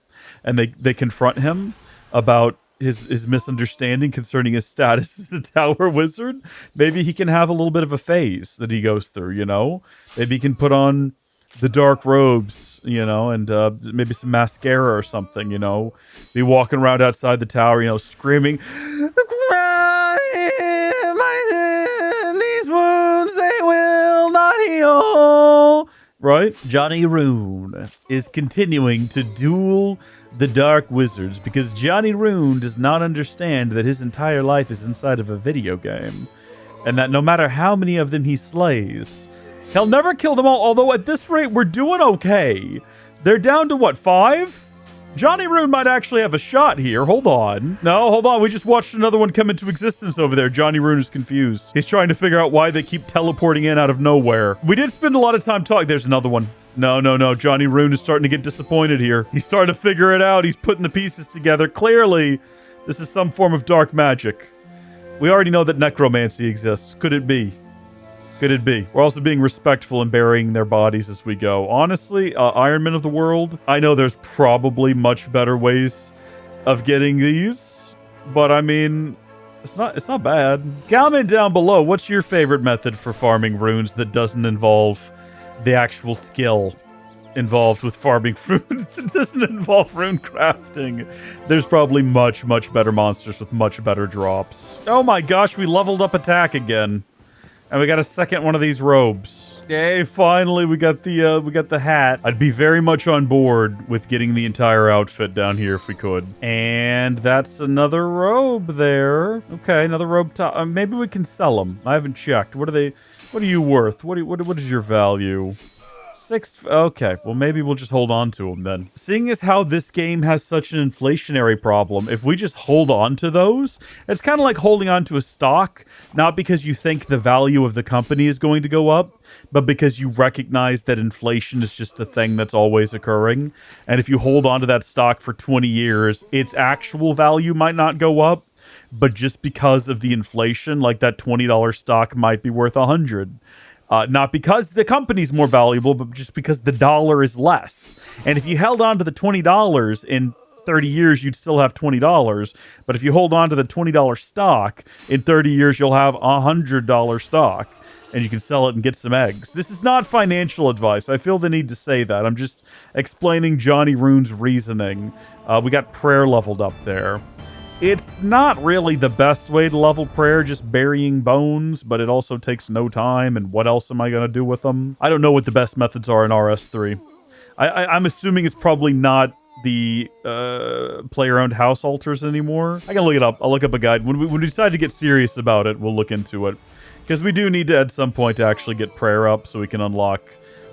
and they confront him about his misunderstanding concerning his status as a tower wizard, maybe he can have a little bit of a phase that he goes through, you know? Maybe he can put on the dark robes, you know, and maybe some mascara or something, you know? Be walking around outside the tower, you know, screaming, these wounds, they will not heal. Right? Johnny Ruun is continuing to duel the Dark Wizards because Johnny Ruun does not understand that his entire life is inside of a video game, and that no matter how many of them he slays, he'll never kill them all, although at this rate we're doing okay. They're down to what, 5? Johnny Ruun might actually have a shot here. Hold on. No, hold on. We just watched another one come into existence over there. Johnny Ruun is confused. He's trying to figure out why they keep teleporting in out of nowhere. We did spend a lot of time talking. There's another one. No. Johnny Ruun is starting to get disappointed here. He's starting to figure it out. He's putting the pieces together. Clearly, this is some form of dark magic. We already know that necromancy exists. Could it be? Could it be? We're also being respectful and burying their bodies as we go. Honestly, Iron Men of the world, I know there's probably much better ways of getting these, but I mean, it's not bad. Comment down below, what's your favorite method for farming runes that doesn't involve the actual skill involved with farming runes? It doesn't involve rune crafting. There's probably much better monsters with much better drops. Oh my gosh, we leveled up attack again. And we got a second one of these robes. Yay, finally we got the hat. I'd be very much on board with getting the entire outfit down here if we could. And that's another robe there. Okay, another robe top. Maybe we can sell them. I haven't checked. What are you worth? What is your value? 6. Okay, well maybe we'll just hold on to them then. Seeing as how this game has such an inflationary problem, if we just hold on to those, it's kind of like holding on to a stock, not because you think the value of the company is going to go up, but because you recognize that inflation is just a thing that's always occurring. And if you hold on to that stock for 20 years, its actual value might not go up, but just because of the inflation, like that $20 stock might be worth 100. Not because the company's more valuable, but just because the dollar is less. And if you held on to the $20 in 30 years, you'd still have $20. But if you hold on to the $20 stock, in 30 years, you'll have $100 stock. And you can sell it and get some eggs. This is not financial advice. I feel the need to say that. I'm just explaining Johnny Ruun's reasoning. We got prayer leveled up there. It's not really the best way to level prayer, just burying bones, but it also takes no time, and what else am I going to do with them? I don't know what the best methods are in RS3. I'm assuming it's probably not the player-owned house altars anymore. I can look it up. I'll look up a guide. When we decide to get serious about it, we'll look into it. Because we do need to, at some point, to actually get prayer up so we can unlock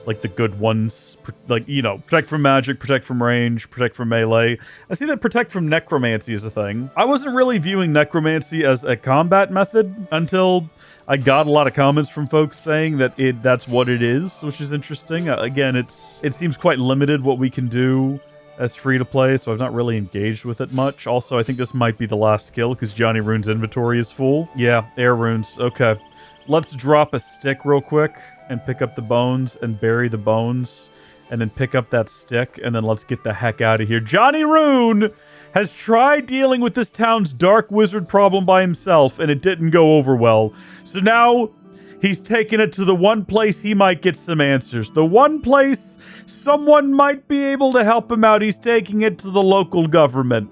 like the good ones, like, you know, protect from magic, protect from range, protect from melee. I see that protect from necromancy is a thing. I wasn't really viewing necromancy as a combat method until I got a lot of comments from folks saying that that's what it is, which is interesting. Again, it seems quite limited what we can do as free to play, so I've not really engaged with it much. Also, I think this might be the last skill because Johnny Ruun's inventory is full. Yeah, air runes. Okay. Let's drop a stick real quick and pick up the bones and bury the bones and then pick up that stick and then let's get the heck out of here. Johnny Ruun has tried dealing with this town's dark wizard problem by himself and it didn't go over well. So now he's taking it to the one place he might get some answers. The one place someone might be able to help him out. He's taking it to the local government.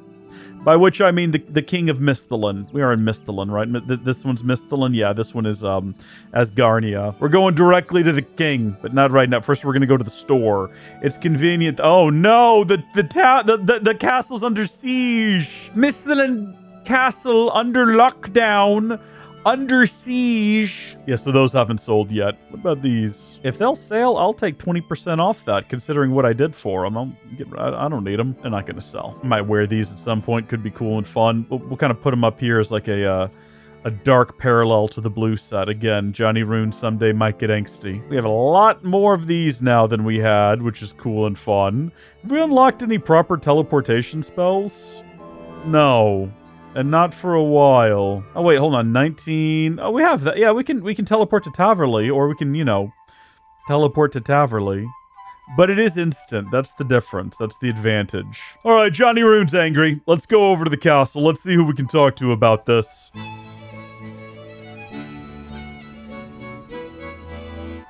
By which I mean the king of Misthalin. We are in Misthalin, right? This one's Misthalin? Yeah, this one is Asgarnia. We're going directly to the king, but not right now. First, we're gonna go to the store. It's convenient. Oh no, the castle's under siege. Misthalin Castle under lockdown. Under siege. Yeah, so those haven't sold yet. What about these? If they'll sell, I'll take 20% off that, considering what I did for them. I don't need them. They're not going to sell. I might wear these at some point. Could be cool and fun. We'll kind of put them up here as like a dark parallel to the blue set. Again, Johnny Ruun someday might get angsty. We have a lot more of these now than we had, which is cool and fun. Have we unlocked any proper teleportation spells? No. And not for a while. Oh wait, hold on. 19. Oh, we have that. Yeah, we can teleport to Taverley, or we can, you know, teleport to Taverley. But it is instant. That's the difference. That's the advantage. All right, Johnny Ruun's angry. Let's go over to the castle. Let's see who we can talk to about this.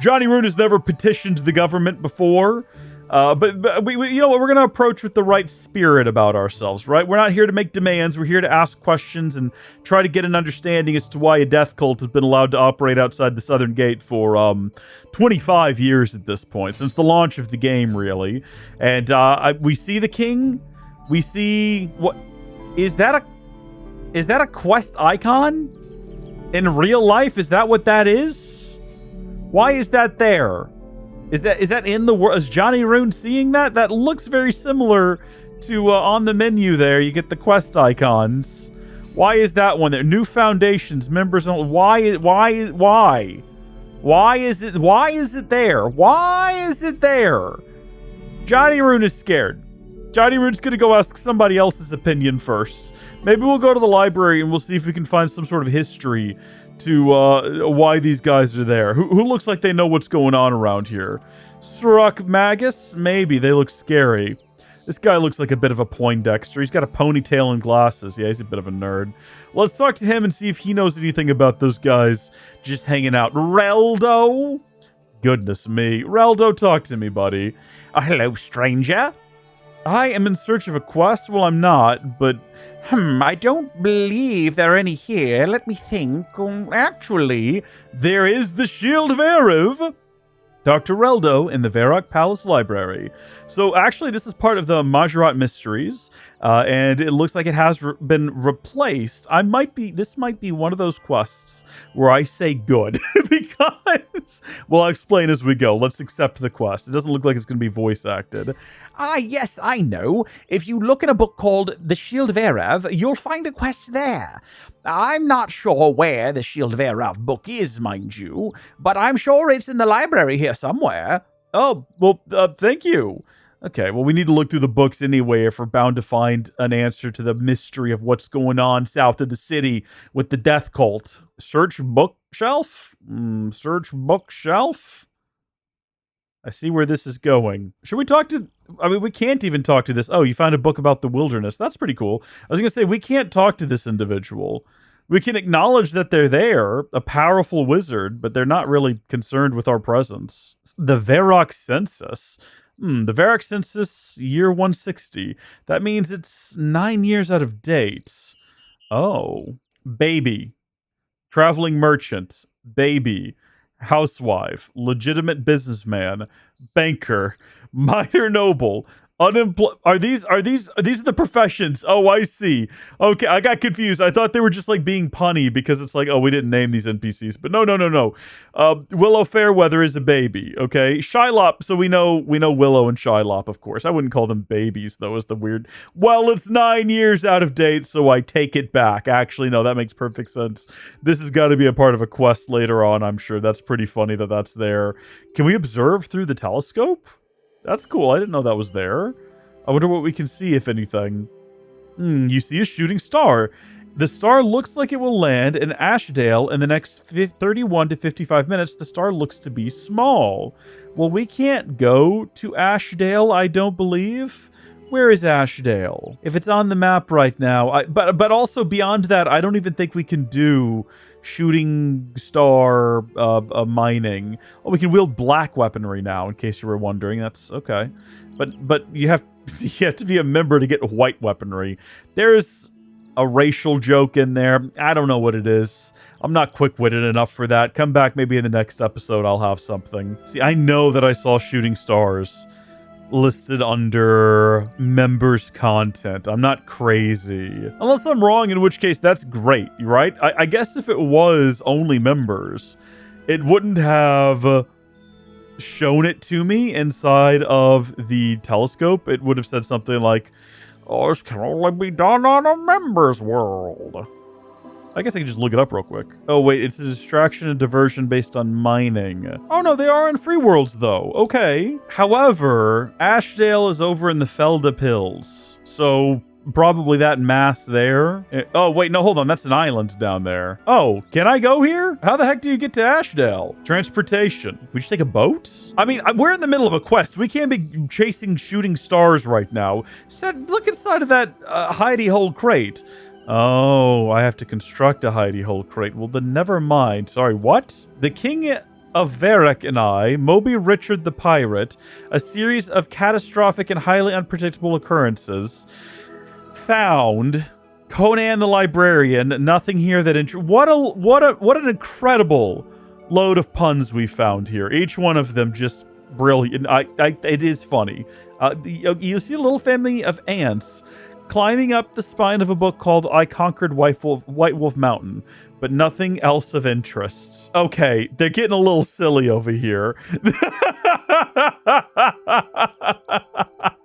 Johnny Ruun has never petitioned the government before. But we you know what, we're going to approach with the right spirit about ourselves, right? We're not here to make demands. We're here to ask questions and try to get an understanding as to why a death cult has been allowed to operate outside the southern gate for 25 years at this point, since the launch of the game, really. And we see the king. We see what is that a quest icon in real life? Is that what that is? Why is that there? Is that in the world? Is Johnny Ruun seeing that? That looks very similar to on the menu there. You get the quest icons. Why is that one there? New foundations, members only. Why is it there? Why is it there? Johnny Ruun is scared. Johnny Ruun's gonna go ask somebody else's opinion first. Maybe we'll go to the library and we'll see if we can find some sort of history to why these guys are there. Who looks like they know what's going on around here? Sruk Magus? Maybe. They look scary. This guy looks like a bit of a Poindexter. He's got a ponytail and glasses. Yeah, he's a bit of a nerd. Let's talk to him and see if he knows anything about those guys just hanging out. Reldo? Goodness me. Reldo, talk to me, buddy. Hello, stranger. I am in search of a quest. Well, I'm not, but... I don't believe there are any here. Let me think. Actually, there is the Shield of Arrav. Dr. Reldo in the Varrock Palace Library. So actually, this is part of the Majorat Mysteries, and it looks like it has been replaced. This might be one of those quests where I say good, because, well, I'll explain as we go. Let's accept the quest. It doesn't look like it's going to be voice acted. Ah, yes, I know. If you look in a book called The Shield of Arrav, you'll find a quest there. I'm not sure where the Shield of Arrav book is, mind you, but I'm sure it's in the library here somewhere. Oh, well, thank you. Okay, well, we need to look through the books anyway if we're bound to find an answer to the mystery of what's going on south of the city with the death cult. Search bookshelf? Search bookshelf? I see where this is going. Should we talk to... I mean, we can't even talk to this. Oh, you found a book about the wilderness. That's pretty cool. I was going to say, we can't talk to this individual. We can acknowledge that they're there, a powerful wizard, but they're not really concerned with our presence. The Varrock census. The Varrock census, year 160. That means it's 9 years out of date. Oh. Baby. Traveling merchant. Baby. Housewife, legitimate businessman, banker, minor noble, unemployed. Are these the professions? Oh, I see. Okay, I got confused. I thought they were just like being punny because it's like, oh, we didn't name these NPCs. But no. Willow Fairweather is a baby. Okay, Shylop. So we know Willow and Shylop, of course. I wouldn't call them babies though. Is the weird. Well, it's 9 years out of date, so I take it back. Actually, no, that makes perfect sense. This has got to be a part of a quest later on. I'm sure. That's pretty funny that that's there. Can we observe through the telescope? That's cool. I didn't know that was there. I wonder what we can see, if anything. You see a shooting star. The star looks like it will land in Ashdale in the next 31 to 55 minutes. The star looks to be small. Well, we can't go to Ashdale, I don't believe. Where is Ashdale? If it's on the map right now, but also beyond that, I don't even think we can do shooting star mining. Oh, we can wield black weaponry now, in case you were wondering. That's okay. But you have You have to be a member to get white weaponry. There's a racial joke in there. I don't know what it is. I'm not quick-witted enough for that. Come back maybe in the next episode. I'll have something. See, I know that I saw shooting stars listed under members content. I'm not crazy. Unless I'm wrong, in which case that's great, right? I guess if it was only members, it wouldn't have shown it to me inside of the telescope. It would have said something like, oh, this can only be done on a members world. I guess I can just look it up real quick. Oh, wait, it's a distraction and diversion based on mining. Oh, no, they are in free worlds, though. Okay. However, Ashdale is over in the Felda Hills. So probably that mass there. Oh, wait, no, hold on. That's an island down there. Oh, can I go here? How the heck do you get to Ashdale? Transportation. We just take a boat? I mean, we're in the middle of a quest. We can't be chasing shooting stars right now. Look inside of that hidey hole crate. Oh, I have to construct a hidey hole crate. Well, then never mind. Sorry, what? The King of Varrock and I, Moby Richard the Pirate, a series of catastrophic and highly unpredictable occurrences, found Conan the Librarian, nothing here that what an incredible load of puns we found here. Each one of them just brilliant. It is funny. You see a little family of ants climbing up the spine of a book called I Conquered White Wolf Mountain, but nothing else of interest. Okay, they're getting a little silly over here.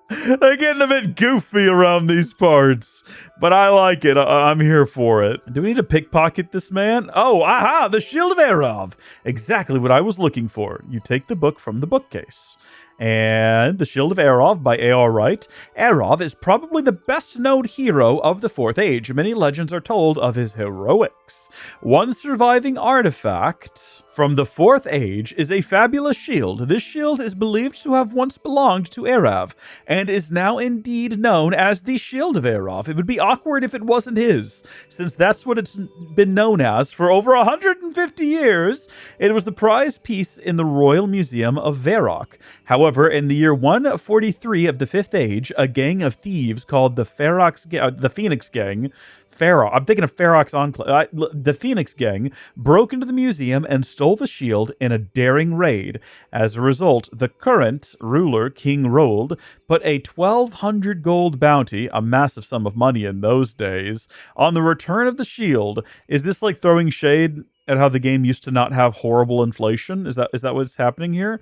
They're getting a bit goofy around these parts, but I like it. I'm here for it. Do we need to pickpocket this man? Oh, aha, the Shield of Arrav. Exactly what I was looking for. You take the book from the bookcase. And the Shield of Arrav by A.R. Wright. Arrav is probably the best-known hero of the Fourth Age. Many legends are told of his heroics. One surviving artifact from the Fourth Age is a fabulous shield. This shield is believed to have once belonged to Arrav, and is now indeed known as the Shield of Arrav. It would be awkward if it wasn't his, since that's what it's been known as for over 150 years. It was the prize piece in the Royal Museum of Varrock. However, in the year 143 of the Fifth Age, a gang of thieves called the Phoenix Gang, I'm thinking of Varrock's Enclave. The Phoenix Gang broke into the museum and stole the shield in a daring raid. As a result, the current ruler, King Rold, put a 1,200 gold bounty, a massive sum of money in those days, on the return of the shield. Is this like throwing shade at how the game used to not have horrible inflation? Is that what's happening here?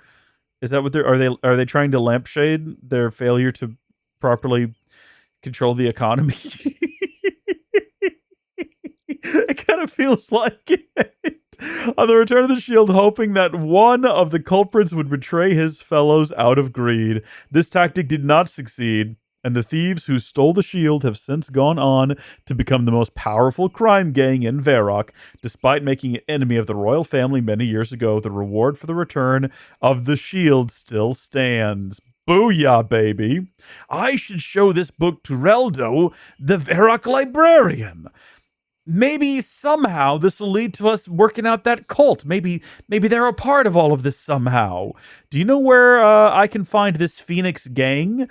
Is that what are they trying to lampshade their failure to properly control the economy? It kind of feels like it. On the return of the shield, hoping that one of the culprits would betray his fellows out of greed. This tactic did not succeed, and the thieves who stole the shield have since gone on to become the most powerful crime gang in Varrock. Despite making an enemy of the royal family many years ago, the reward for the return of the shield still stands. Booyah, baby. I should show this book to Reldo, the Varrock librarian. Maybe somehow this will lead to us working out that cult. Maybe they're a part of all of this somehow. Do you know where I can find this Phoenix Gang?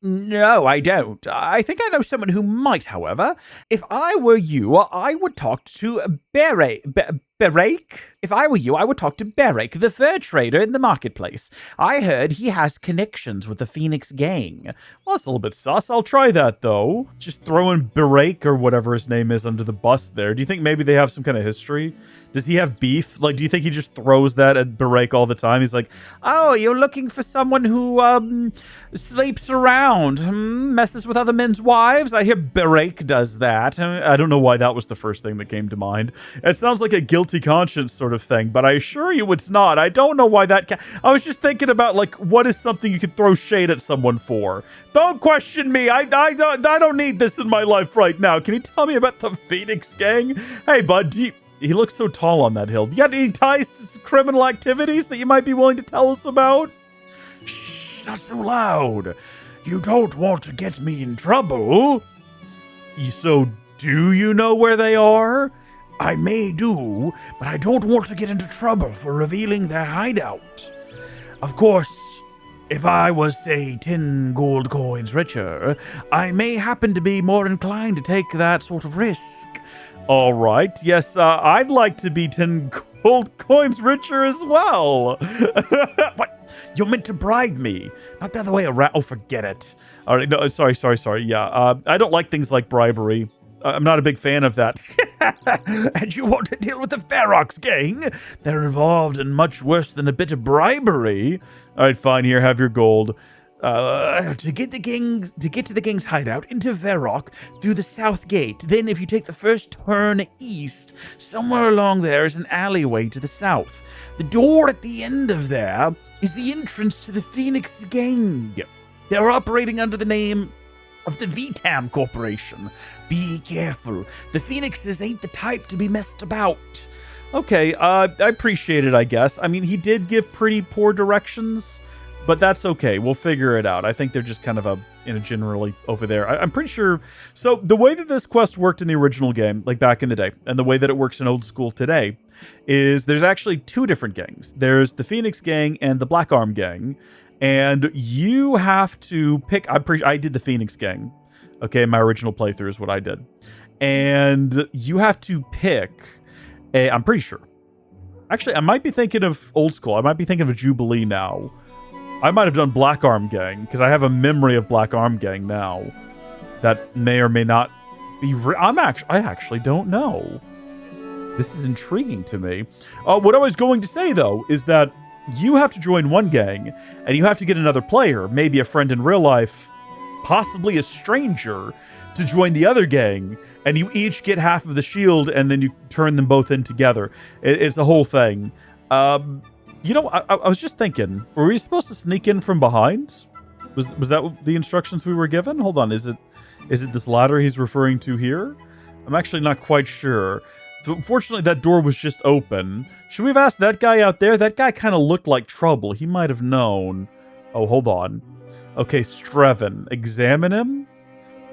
No, I don't. I think I know someone who might, however. If I were you, I would talk to Varrock? If I were you, I would talk to Varrock, the fur trader in the marketplace. I heard he has connections with the Phoenix Gang. Well, that's a little bit sus. I'll try that, though. Just throwing Varrock, or whatever his name is, under the bus there. Do you think maybe they have some kind of history? Does he have beef? Like, do you think he just throws that at Varrock all the time? He's like, oh, you're looking for someone who, sleeps around, messes with other men's wives? I hear Varrock does that. I don't know why that was the first thing that came to mind. It sounds like a guilty conscience sort of thing, but I assure you it's not. I don't know why that I was just thinking about, like, what is something you could throw shade at someone for? Don't question me. I don't need this in my life right now. Can you tell me about the Phoenix Gang? Hey, bud, he looks so tall on that hill. Do you got any ties to criminal activities that you might be willing to tell us about? Shh, not so loud. You don't want to get me in trouble. So, do you know where they are? I may do, but I don't want to get into trouble for revealing their hideout. Of course, If I was, say, 10 gold coins richer, I may happen to be more inclined to take that sort of risk. All right. Yes, I'd like to be 10 gold coins richer as well. What? You're meant to bribe me, not the other way around. Oh, forget it. All right. No, sorry. Yeah, I don't like things like bribery. I'm not a big fan of that. And you want to deal with the Varrock's gang? They're involved in much worse than a bit of bribery. All right, fine. Here, have your gold. To get to the gang's hideout into Varrock through the south gate. Then, if you take the first turn east, somewhere along there is an alleyway to the south. The door at the end of there is the entrance to the Phoenix gang. They're operating under the name of the VTAM Corporation. Be careful. The Phoenixes ain't the type to be messed about. Okay, I appreciate it, I guess. I mean, he did give pretty poor directions, but that's okay. We'll figure it out. I think they're just kind of generally over there. I'm pretty sure. So the way that this quest worked in the original game, like back in the day, and the way that it works in old school today, is there's actually two different gangs. There's the Phoenix gang and the Black Arm gang. And you have to pick. I did the Phoenix gang. Okay, my original playthrough is what I did. And you have to pick I'm pretty sure. Actually, I might be thinking of old school. I might be thinking of Jubilee now. I might have done Black Arm gang, because I have a memory of Black Arm gang now. That may or may not be I actually don't know. This is intriguing to me. What I was going to say, though, is that you have to join one gang, and you have to get another player, maybe a friend in real life, possibly a stranger, to join the other gang, and you each get half of the shield, and then you turn them both in together. It's a whole thing. You know, I was just thinking, were we supposed to sneak in from behind? Was that the instructions we were given? Hold on, is it this ladder he's referring to here? I'm actually not quite sure. So unfortunately, that door was just open. Should we have asked that guy out there? That guy kind of looked like trouble. He might have known. Oh, hold on. Okay, Streven. Examine him?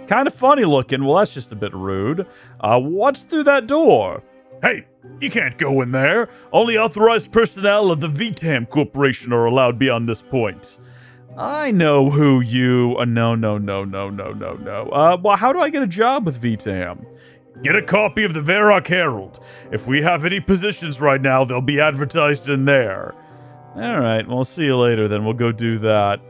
Kind of funny looking. Well, that's just a bit rude. What's through that door? Hey, you can't go in there. Only authorized personnel of the VTAM Corporation are allowed beyond this point. I know who you... No. Well, how do I get a job with VTAM? Get a copy of the Varrock Herald. If we have any positions right now, they'll be advertised in there. All right, well, see you later then. We'll go do that.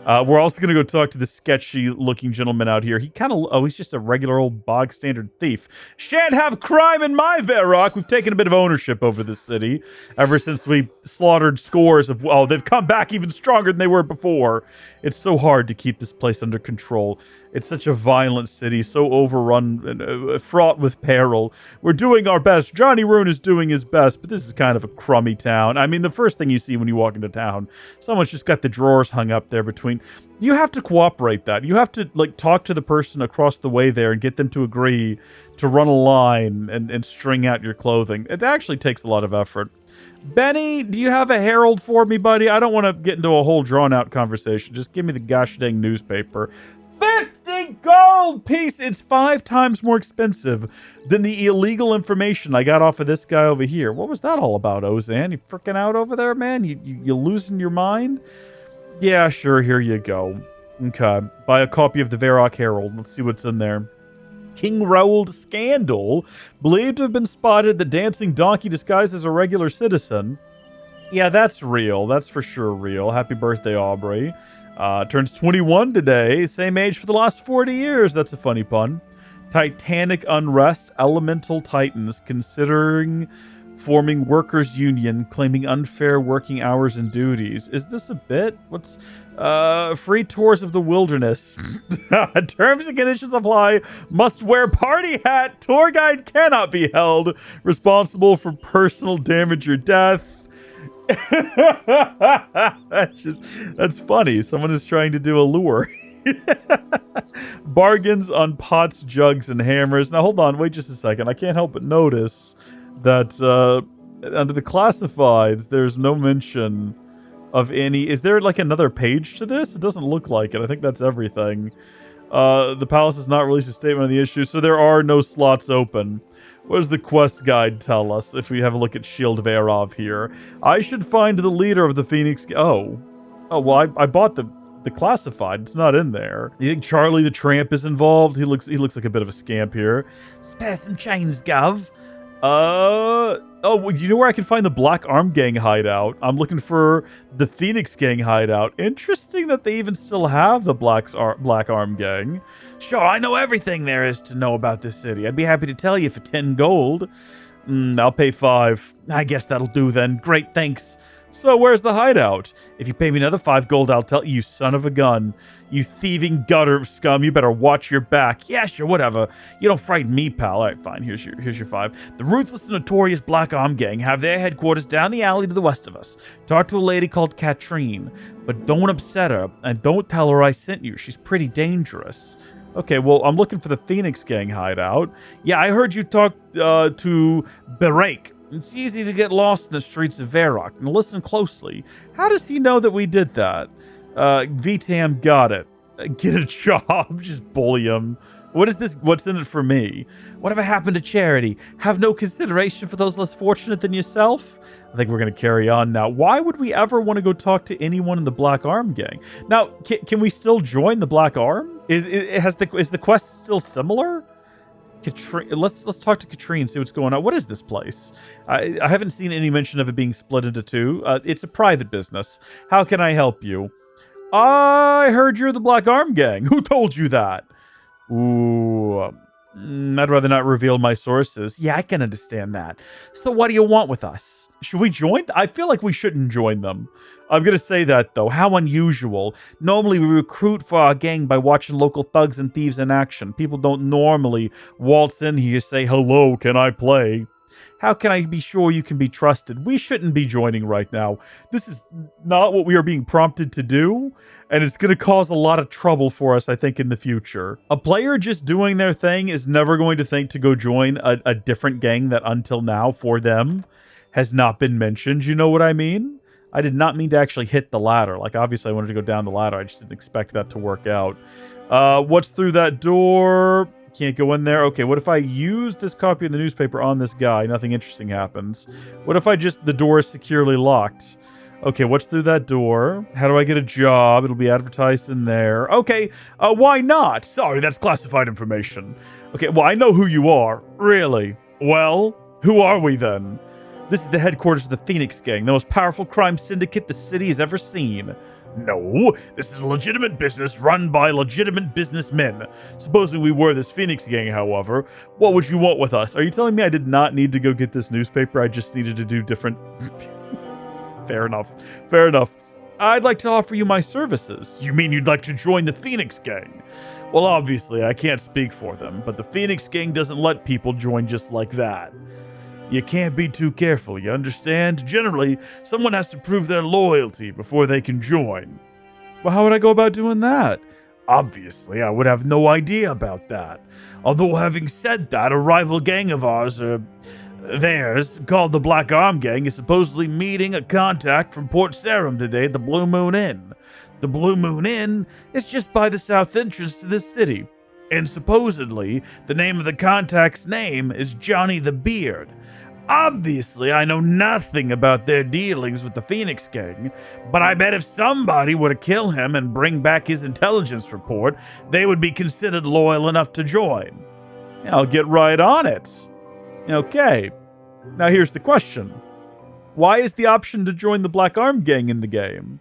We're also going to go talk to the sketchy-looking gentleman out here. He kind of... Oh, he's just a regular old bog-standard thief. Shan't have crime in my Varrock. We've taken a bit of ownership over this city ever since we slaughtered scores of... Oh, they've come back even stronger than they were before. It's so hard to keep this place under control. It's such a violent city, so overrun and fraught with peril. We're doing our best. Johnny Ruun is doing his best, but this is kind of a crummy town. I mean, the first thing you see when you walk into town, someone's just got the drawers hung up there between... You have to cooperate that. You have to, like, talk to the person across the way there and get them to agree to run a line and string out your clothing. It actually takes a lot of effort. Benny, do you have a herald for me, buddy? I don't want to get into a whole drawn-out conversation. Just give me the gosh dang newspaper. 50 gold piece! It's 5 times more expensive than the illegal information I got off of this guy over here. What was that all about, Ozan? You freaking out over there, man? You losing your mind? Yeah, sure, here you go. Okay, buy a copy of the Varrock Herald. Let's see what's in there. King Raoul Scandal, believed to have been spotted the dancing donkey disguised as a regular citizen. Yeah, that's real. That's for sure real. Happy birthday, Aubrey. Turns 21 today. Same age for the last 40 years. That's a funny pun. Titanic unrest. Elemental titans considering forming workers' union, claiming unfair working hours and duties. Is this a bit? What's... free tours of the wilderness. Terms and conditions apply. Must wear party hat. Tour guide cannot be held responsible for personal damage or death. That's funny. Someone is trying to do a lure. Bargains on pots, jugs, and hammers. Now, hold on. Wait just a second. I can't help but notice that under the classifieds, there's no mention of any... Is there, like, another page to this? It doesn't look like it. I think that's everything. The palace has not released a statement on the issue, so there are no slots open. What does the quest guide tell us if we have a look at Shield of Arrav here? I should find the leader of the Phoenix... Oh, Oh, well, I bought the classified. It's not in there. You think Charlie the Tramp is involved? He looks like a bit of a scamp here. Spare some chains, Gov. Oh, do you know where I can find the Black Arm Gang hideout? I'm looking for the Phoenix Gang hideout. Interesting that they even still have the Black Arm Gang. Sure, I know everything there is to know about this city. I'd be happy to tell you for 10 gold. I'll pay 5. I guess that'll do then. Great, thanks. So where's the hideout? If you pay me another 5 gold, I'll tell you, son of a gun. You thieving gutter scum, you better watch your back. Yeah, sure, whatever. You don't frighten me, pal. All right, fine, here's your 5. The ruthless and notorious Black Arm Gang have their headquarters down the alley to the west of us. Talk to a lady called Katrine, but don't upset her, and don't tell her I sent you. She's pretty dangerous. Okay, well, I'm looking for the Phoenix Gang hideout. Yeah, I heard you talk to Varrock. It's easy to get lost in the streets of Varrock. Now listen closely. How does he know that we did that? VTAM got it. Get a job. Just bully him. What is this? What's in it for me? Whatever happened to charity? Have no consideration for those less fortunate than yourself? I think we're going to carry on now. Why would we ever want to go talk to anyone in the Black Arm Gang? Now, can we still join the Black Arm? Is the quest still similar? Let's talk to Katrine, see what's going on. What is this place? I haven't seen any mention of it being split into 2. It's a private business. How can I help you? I heard you're the Black Arm Gang. Who told you that? Ooh, I'd rather not reveal my sources. Yeah, I can understand that. So what do you want with us? Should we join? I feel like we shouldn't join them. I'm going to say that, though. How unusual. Normally, we recruit for our gang by watching local thugs and thieves in action. People don't normally waltz in here and say, hello, can I play? How can I be sure you can be trusted? We shouldn't be joining right now. This is not what we are being prompted to do, and it's going to cause a lot of trouble for us, I think, in the future. A player just doing their thing is never going to think to go join a different gang that until now, for them, has not been mentioned. You know what I mean? I did not mean to actually hit the ladder. Like, obviously, I wanted to go down the ladder. I just didn't expect that to work out. What's through that door? Can't go in there. Okay, what if I use this copy of the newspaper on this guy? Nothing interesting happens. What if the door is securely locked? Okay, what's through that door? How do I get a job? It'll be advertised in there. Okay, why not? Sorry, that's classified information. Okay, well, I know who you are. Really? Well, who are we then? This is the headquarters of the Phoenix Gang, the most powerful crime syndicate the city has ever seen. No, this is a legitimate business run by legitimate businessmen. Supposing we were this Phoenix Gang, however, what would you want with us? Are you telling me I did not need to go get this newspaper? I just needed to do different... Fair enough. Fair enough. I'd like to offer you my services. You mean you'd like to join the Phoenix Gang? Well, obviously, I can't speak for them, but the Phoenix Gang doesn't let people join just like that. You can't be too careful, you understand? Generally, someone has to prove their loyalty before they can join. Well, how would I go about doing that? Obviously, I would have no idea about that. Although, having said that, a rival gang of ours, theirs, called the Black Arm Gang, is supposedly meeting a contact from Port Sarum today at the Blue Moon Inn. The Blue Moon Inn is just by the south entrance to this city. And supposedly, the name of the contact's name is Johnny the Beard. Obviously, I know nothing about their dealings with the Phoenix Gang, but I bet if somebody were to kill him and bring back his intelligence report, they would be considered loyal enough to join. I'll get right on it. Okay, now here's the question. Why is the option to join the Black Arm Gang in the game?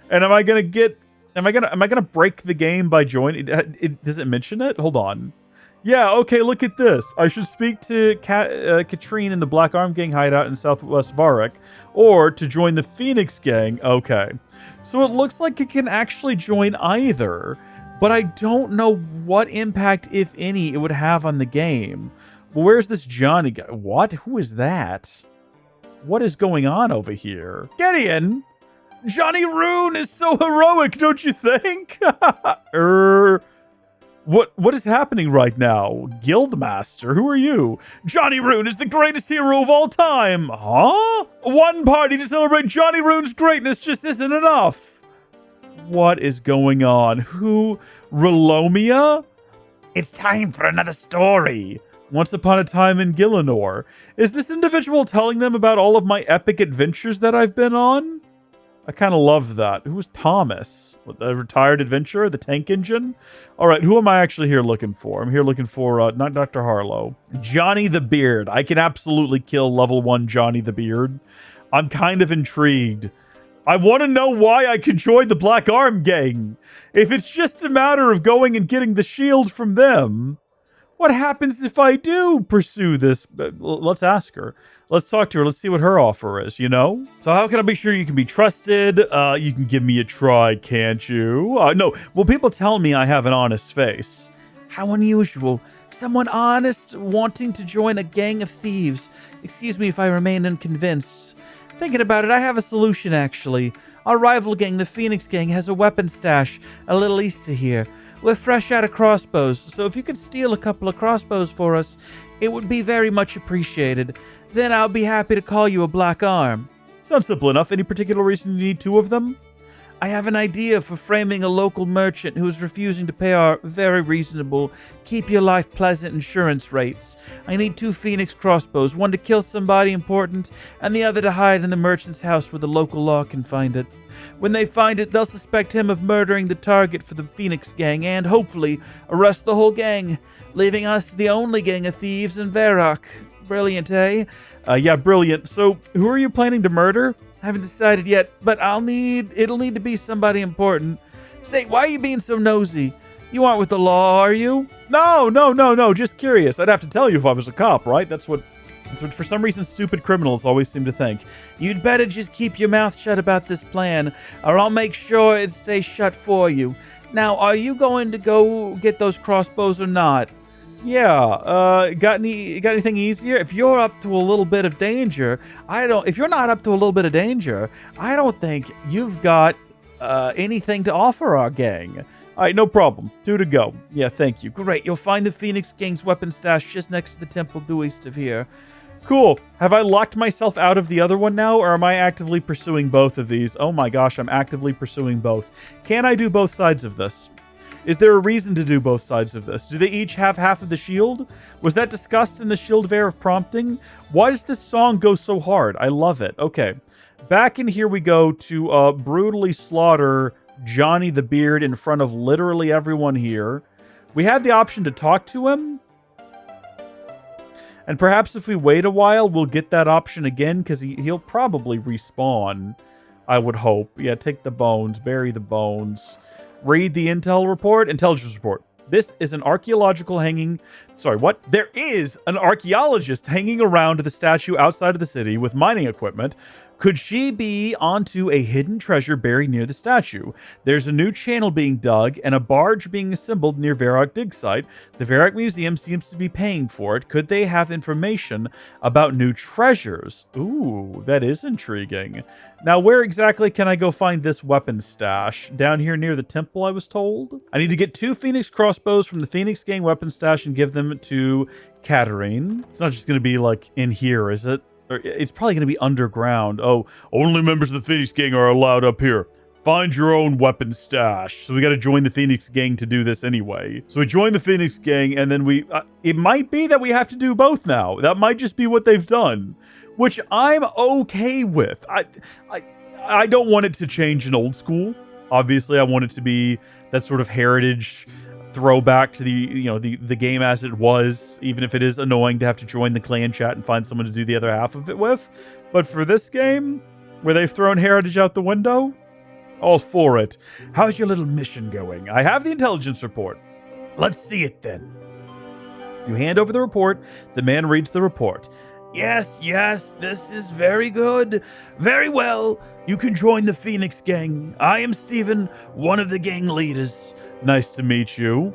And am I gonna break the game by joining? Does it mention it? Hold on. Yeah, okay, look at this. I should speak to Katrine in the Black Arm Gang hideout in Southwest Varrock, or to join the Phoenix Gang. Okay. So it looks like it can actually join either, but I don't know what impact, if any, it would have on the game. Well, where's this Johnny guy? What? Who is that? What is going on over here? Gideon! Johnny Ruun is so heroic, don't you think? What is happening right now? Guildmaster, who are you? Johnny Ruun is the greatest hero of all time. Huh? One party to celebrate Johnny Ruun's greatness just isn't enough. What is going on? Who? Relomia? It's time for another story. Once upon a time in Gillinor. Is this individual telling them about all of my epic adventures that I've been on? I kind of love that. Who was Thomas? The retired adventurer? The tank engine? All right, who am I actually here looking for? I'm here looking for, not Dr. Harlow. Johnny the Beard. I can absolutely kill level 1 Johnny the Beard. I'm kind of intrigued. I want to know why I could join the Black Arm Gang. If it's just a matter of going and getting the shield from them, what happens if I do pursue this? Let's ask her. Let's talk to her. Let's see what her offer is, you know? So how can I be sure you can be trusted? You can give me a try, can't you? No. Well, people tell me I have an honest face. How unusual. Someone honest wanting to join a gang of thieves. Excuse me if I remain unconvinced. Thinking about it, I have a solution, actually. Our rival gang, the Phoenix Gang, has a weapon stash a little east of here. We're fresh out of crossbows, so if you could steal a couple of crossbows for us, it would be very much appreciated. Then I'll be happy to call you a Black Arm. Sounds simple enough. Any particular reason you need 2 of them? I have an idea for framing a local merchant who is refusing to pay our very reasonable keep your life pleasant insurance rates. I need 2 Phoenix crossbows, one to kill somebody important, and the other to hide in the merchant's house where the local law can find it. When they find it, they'll suspect him of murdering the target for the Phoenix Gang and, hopefully, arrest the whole gang, leaving us the only gang of thieves in Varrock. Brilliant, eh? Yeah, brilliant. So, who are you planning to murder? I haven't decided yet, but it'll need to be somebody important. Say, why are you being so nosy? You aren't with the law, are you? No, just curious. I'd have to tell you if I was a cop, right? That's what for some reason stupid criminals always seem to think. You'd better just keep your mouth shut about this plan, or I'll make sure it stays shut for you. Now, are you going to go get those crossbows or not? Yeah, got anything easier? If you're up to a little bit of danger, if you're not up to a little bit of danger, I don't think you've got anything to offer our gang. All right, no problem. 2 to go. Yeah, thank you. Great, you'll find the Phoenix Gang's weapon stash just next to the temple due east of here. Cool. Have I locked myself out of the other one now, or am I actively pursuing both of these? Oh my gosh, I'm actively pursuing both. Can I do both sides of this? Is there a reason to do both sides of this? Do they each have half of the shield? Was that discussed in the Shield of Air of Prompting? Why does this song go so hard? I love it. Okay. Back in here we go to brutally slaughter Johnny the Beard in front of literally everyone here. We had the option to talk to him. And perhaps if we wait a while, we'll get that option again, because he'll probably respawn, I would hope. Yeah, take the bones, bury the bones. Read the intelligence report. This is an archaeological hanging... Sorry, what? There is an archaeologist hanging around the statue outside of the city with mining equipment. Could she be onto a hidden treasure buried near the statue? There's a new channel being dug and a barge being assembled near Varrock dig site. The Varrock Museum seems to be paying for it. Could they have information about new treasures? Ooh, that is intriguing. Now, where exactly can I go find this weapon stash? Down here near the temple, I was told? I need to get 2 Phoenix crossbows from the Phoenix Gang weapon stash and give them to Katarine. It's not just going to be, like, in here, is it? It's probably going to be underground. Oh, only members of the Phoenix Gang are allowed up here. Find your own weapon stash. So we got to join the Phoenix Gang to do this anyway. So we join the Phoenix Gang, and then it might be that we have to do both now. That might just be what they've done, which I'm okay with. I don't want it to change in old school. Obviously, I want it to be that sort of heritage throwback to the game as it was, even if it is annoying to have to join the clan chat and find someone to do the other half of it with. But for this game, where they've thrown heritage out the window, all for it. How's your little mission going? I have the intelligence report. Let's see it then. You hand over the report. The man reads the report. Yes, this is very good. Very well. You can join the Phoenix Gang. I am Steven, one of the gang leaders. Nice to meet you.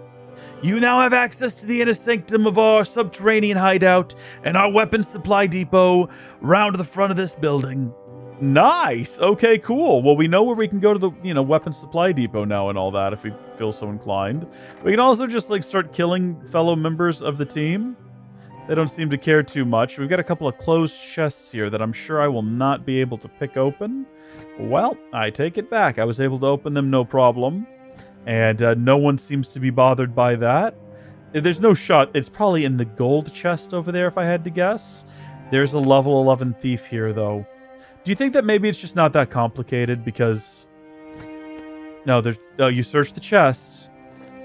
You now have access to the inner sanctum of our subterranean hideout and our weapons supply depot round the front of this building. Nice. Okay, cool. Well, we know where we can go to the, weapons supply depot now and all that if we feel so inclined. We can also just, start killing fellow members of the team. They don't seem to care too much. We've got a couple of closed chests here that I'm sure I will not be able to pick open. Well, I take it back. I was able to open them no problem. And no one seems to be bothered by that. There's no shot. It's probably in the gold chest over there, if I had to guess. There's a level 11 thief here, though. Do you think that maybe it's just not that complicated? Because no, you search the chest,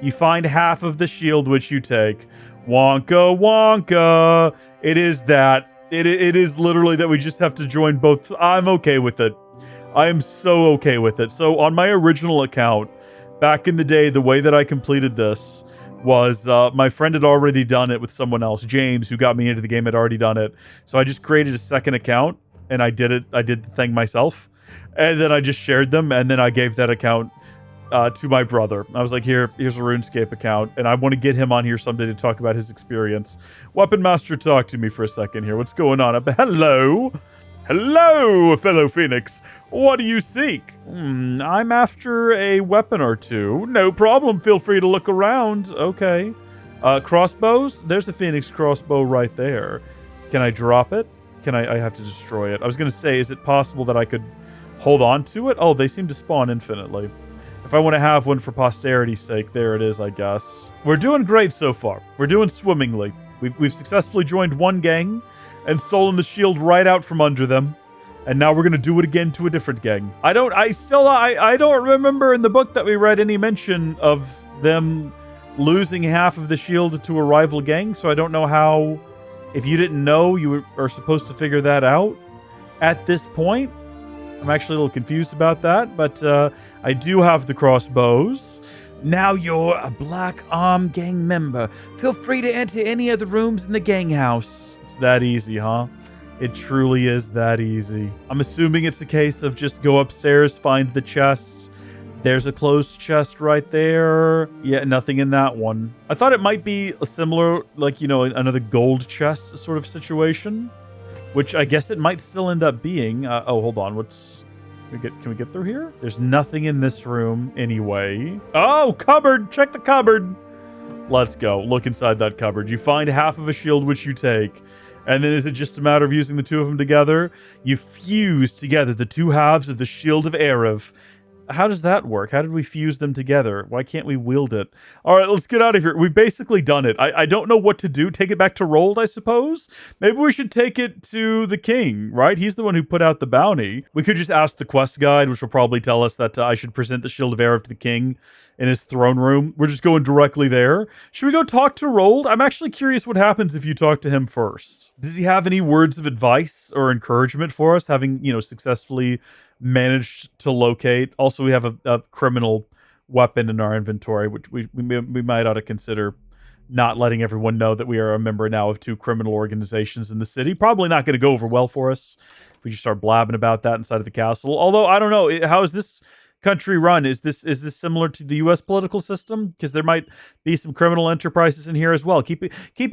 you find half of the shield which you take. Wonka wonka. It is that. It is literally that we just have to join both. I'm okay with it. I am so okay with it. So on my original account, back in the day, the way that I completed this was my friend had already done it with someone else. James, who got me into the game, had already done it. So I just created a second account and I did the thing myself. And then I just shared them, and then I gave that account to my brother. I was like, here's a RuneScape account, and I want to get him on here someday to talk about his experience. Weapon Master, talk to me for a second here. What's going on? Hello? Hello, fellow Phoenix. What do you seek? I'm after a weapon or two. No problem. Feel free to look around. Okay. Crossbows? There's a Phoenix crossbow right there. Can I drop it? I have to destroy it. I was going to say, is it possible that I could hold on to it? Oh, they seem to spawn infinitely. If I want to have one for posterity's sake, there it is, I guess. We're doing great so far. We're doing swimmingly. We've successfully joined one gang and stolen the shield right out from under them. And now we're going to do it again to a different gang. I don't remember in the book that we read any mention of them losing half of the shield to a rival gang, so I don't know how, if you didn't know, you are supposed to figure that out at this point. I'm actually a little confused about that, but I do have the crossbows. Now you're a Black Arm gang member. Feel free to enter any of the rooms in the gang house. It's that easy, huh? It truly is that easy. I'm assuming it's a case of just go upstairs, find the chest. There's a closed chest right there. Yeah, nothing in that one. I thought it might be a similar, like, another gold chest sort of situation, which I guess it might still end up being. Oh, hold on. Can we get through here? There's nothing in this room anyway. Oh, cupboard. Check the cupboard. Let's go. Look inside that cupboard. You find half of a shield which you take. And then is it just a matter of using the two of them together? You fuse together the two halves of the shield of Arrav. How does that work? How did we fuse them together? Why can't we wield it? All right, let's get out of here. We've basically done it. I don't know what to do. Take it back to Rold, I suppose? Maybe we should take it to the king, right? He's the one who put out the bounty. We could just ask the quest guide, which will probably tell us that I should present the Shield of Arrav to the king in his throne room. We're just going directly there. Should we go talk to Rold? I'm actually curious what happens if you talk to him first. Does he have any words of advice or encouragement for us, having, successfully managed to locate? Also, we have a criminal weapon in our inventory, which we might ought to consider not letting everyone know that we are a member now of two criminal organizations in the city. Probably not going to go over well for us if we just start blabbing about that inside of the castle. Although, I don't know, how is this country run? Is this similar to the U.S. political system? Because there might be some criminal enterprises in here as well. Keep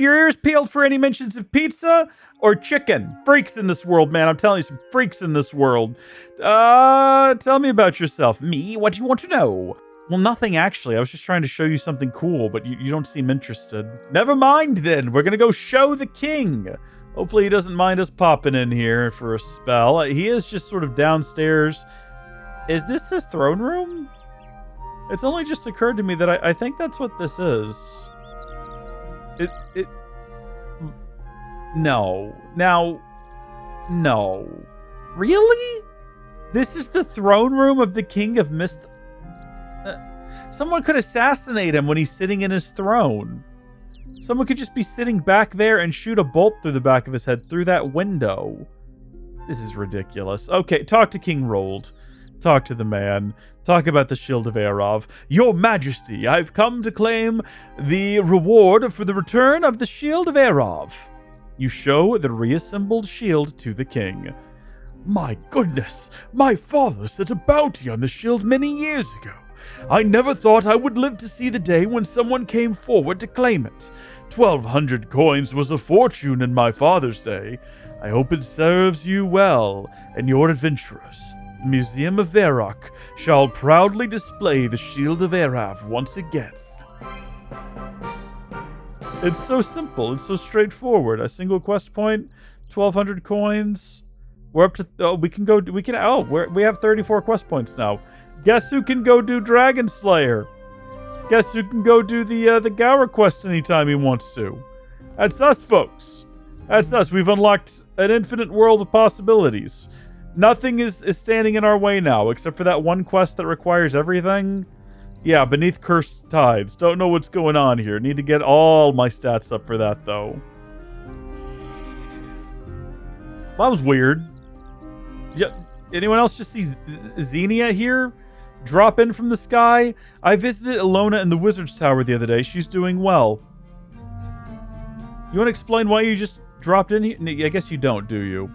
your ears peeled for any mentions of pizza or chicken. Freaks in this world, man. I'm telling you, some freaks in this world. Tell me about yourself. Me? What do you want to know? Well, nothing, actually. I was just trying to show you something cool, but you don't seem interested. Never mind, then. We're gonna go show the king. Hopefully he doesn't mind us popping in here for a spell. He is just sort of downstairs. Is this his throne room? It's only just occurred to me that I think that's what this is. No. Now, no. Really? This is the throne room of the King of Mist? Someone could assassinate him when he's sitting in his throne. Someone could just be sitting back there and shoot a bolt through the back of his head through that window. This is ridiculous. Okay, talk to King Rold. Talk to the man. Talk about the Shield of Arrav. Your Majesty, I've come to claim the reward for the return of the Shield of Arrav. You show the reassembled shield to the king. My goodness, my father set a bounty on the shield many years ago. I never thought I would live to see the day when someone came forward to claim it. 1,200 coins was a fortune in my father's day. I hope it serves you well and your adventurers. The Museum of Varrock shall proudly display the Shield of Arrav once again. It's so simple. It's so straightforward. A single quest point, 1,200 coins. We're up to... we have 34 quest points now. Guess who can go do Dragon Slayer? Guess who can go do the Gower quest anytime he wants to? That's us, folks. That's us. We've unlocked an infinite world of possibilities. Nothing is standing in our way now, except for that one quest that requires everything. Yeah, beneath cursed tides. Don't know what's going on here. Need to get all my stats up for that, though. That was weird. Yeah, anyone else just see Xenia here? Drop in from the sky? I visited Ilona in the Wizard's Tower the other day. She's doing well. You want to explain why you just dropped in here? I guess you don't, do you?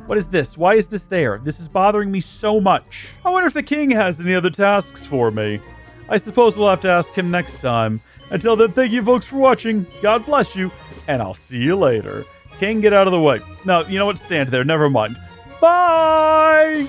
What is this? Why is this there? This is bothering me so much. I wonder if the king has any other tasks for me. I suppose we'll have to ask him next time. Until then, thank you folks for watching. God bless you, and I'll see you later. King, get out of the way. No, you know what? Stand there. Never mind. Bye!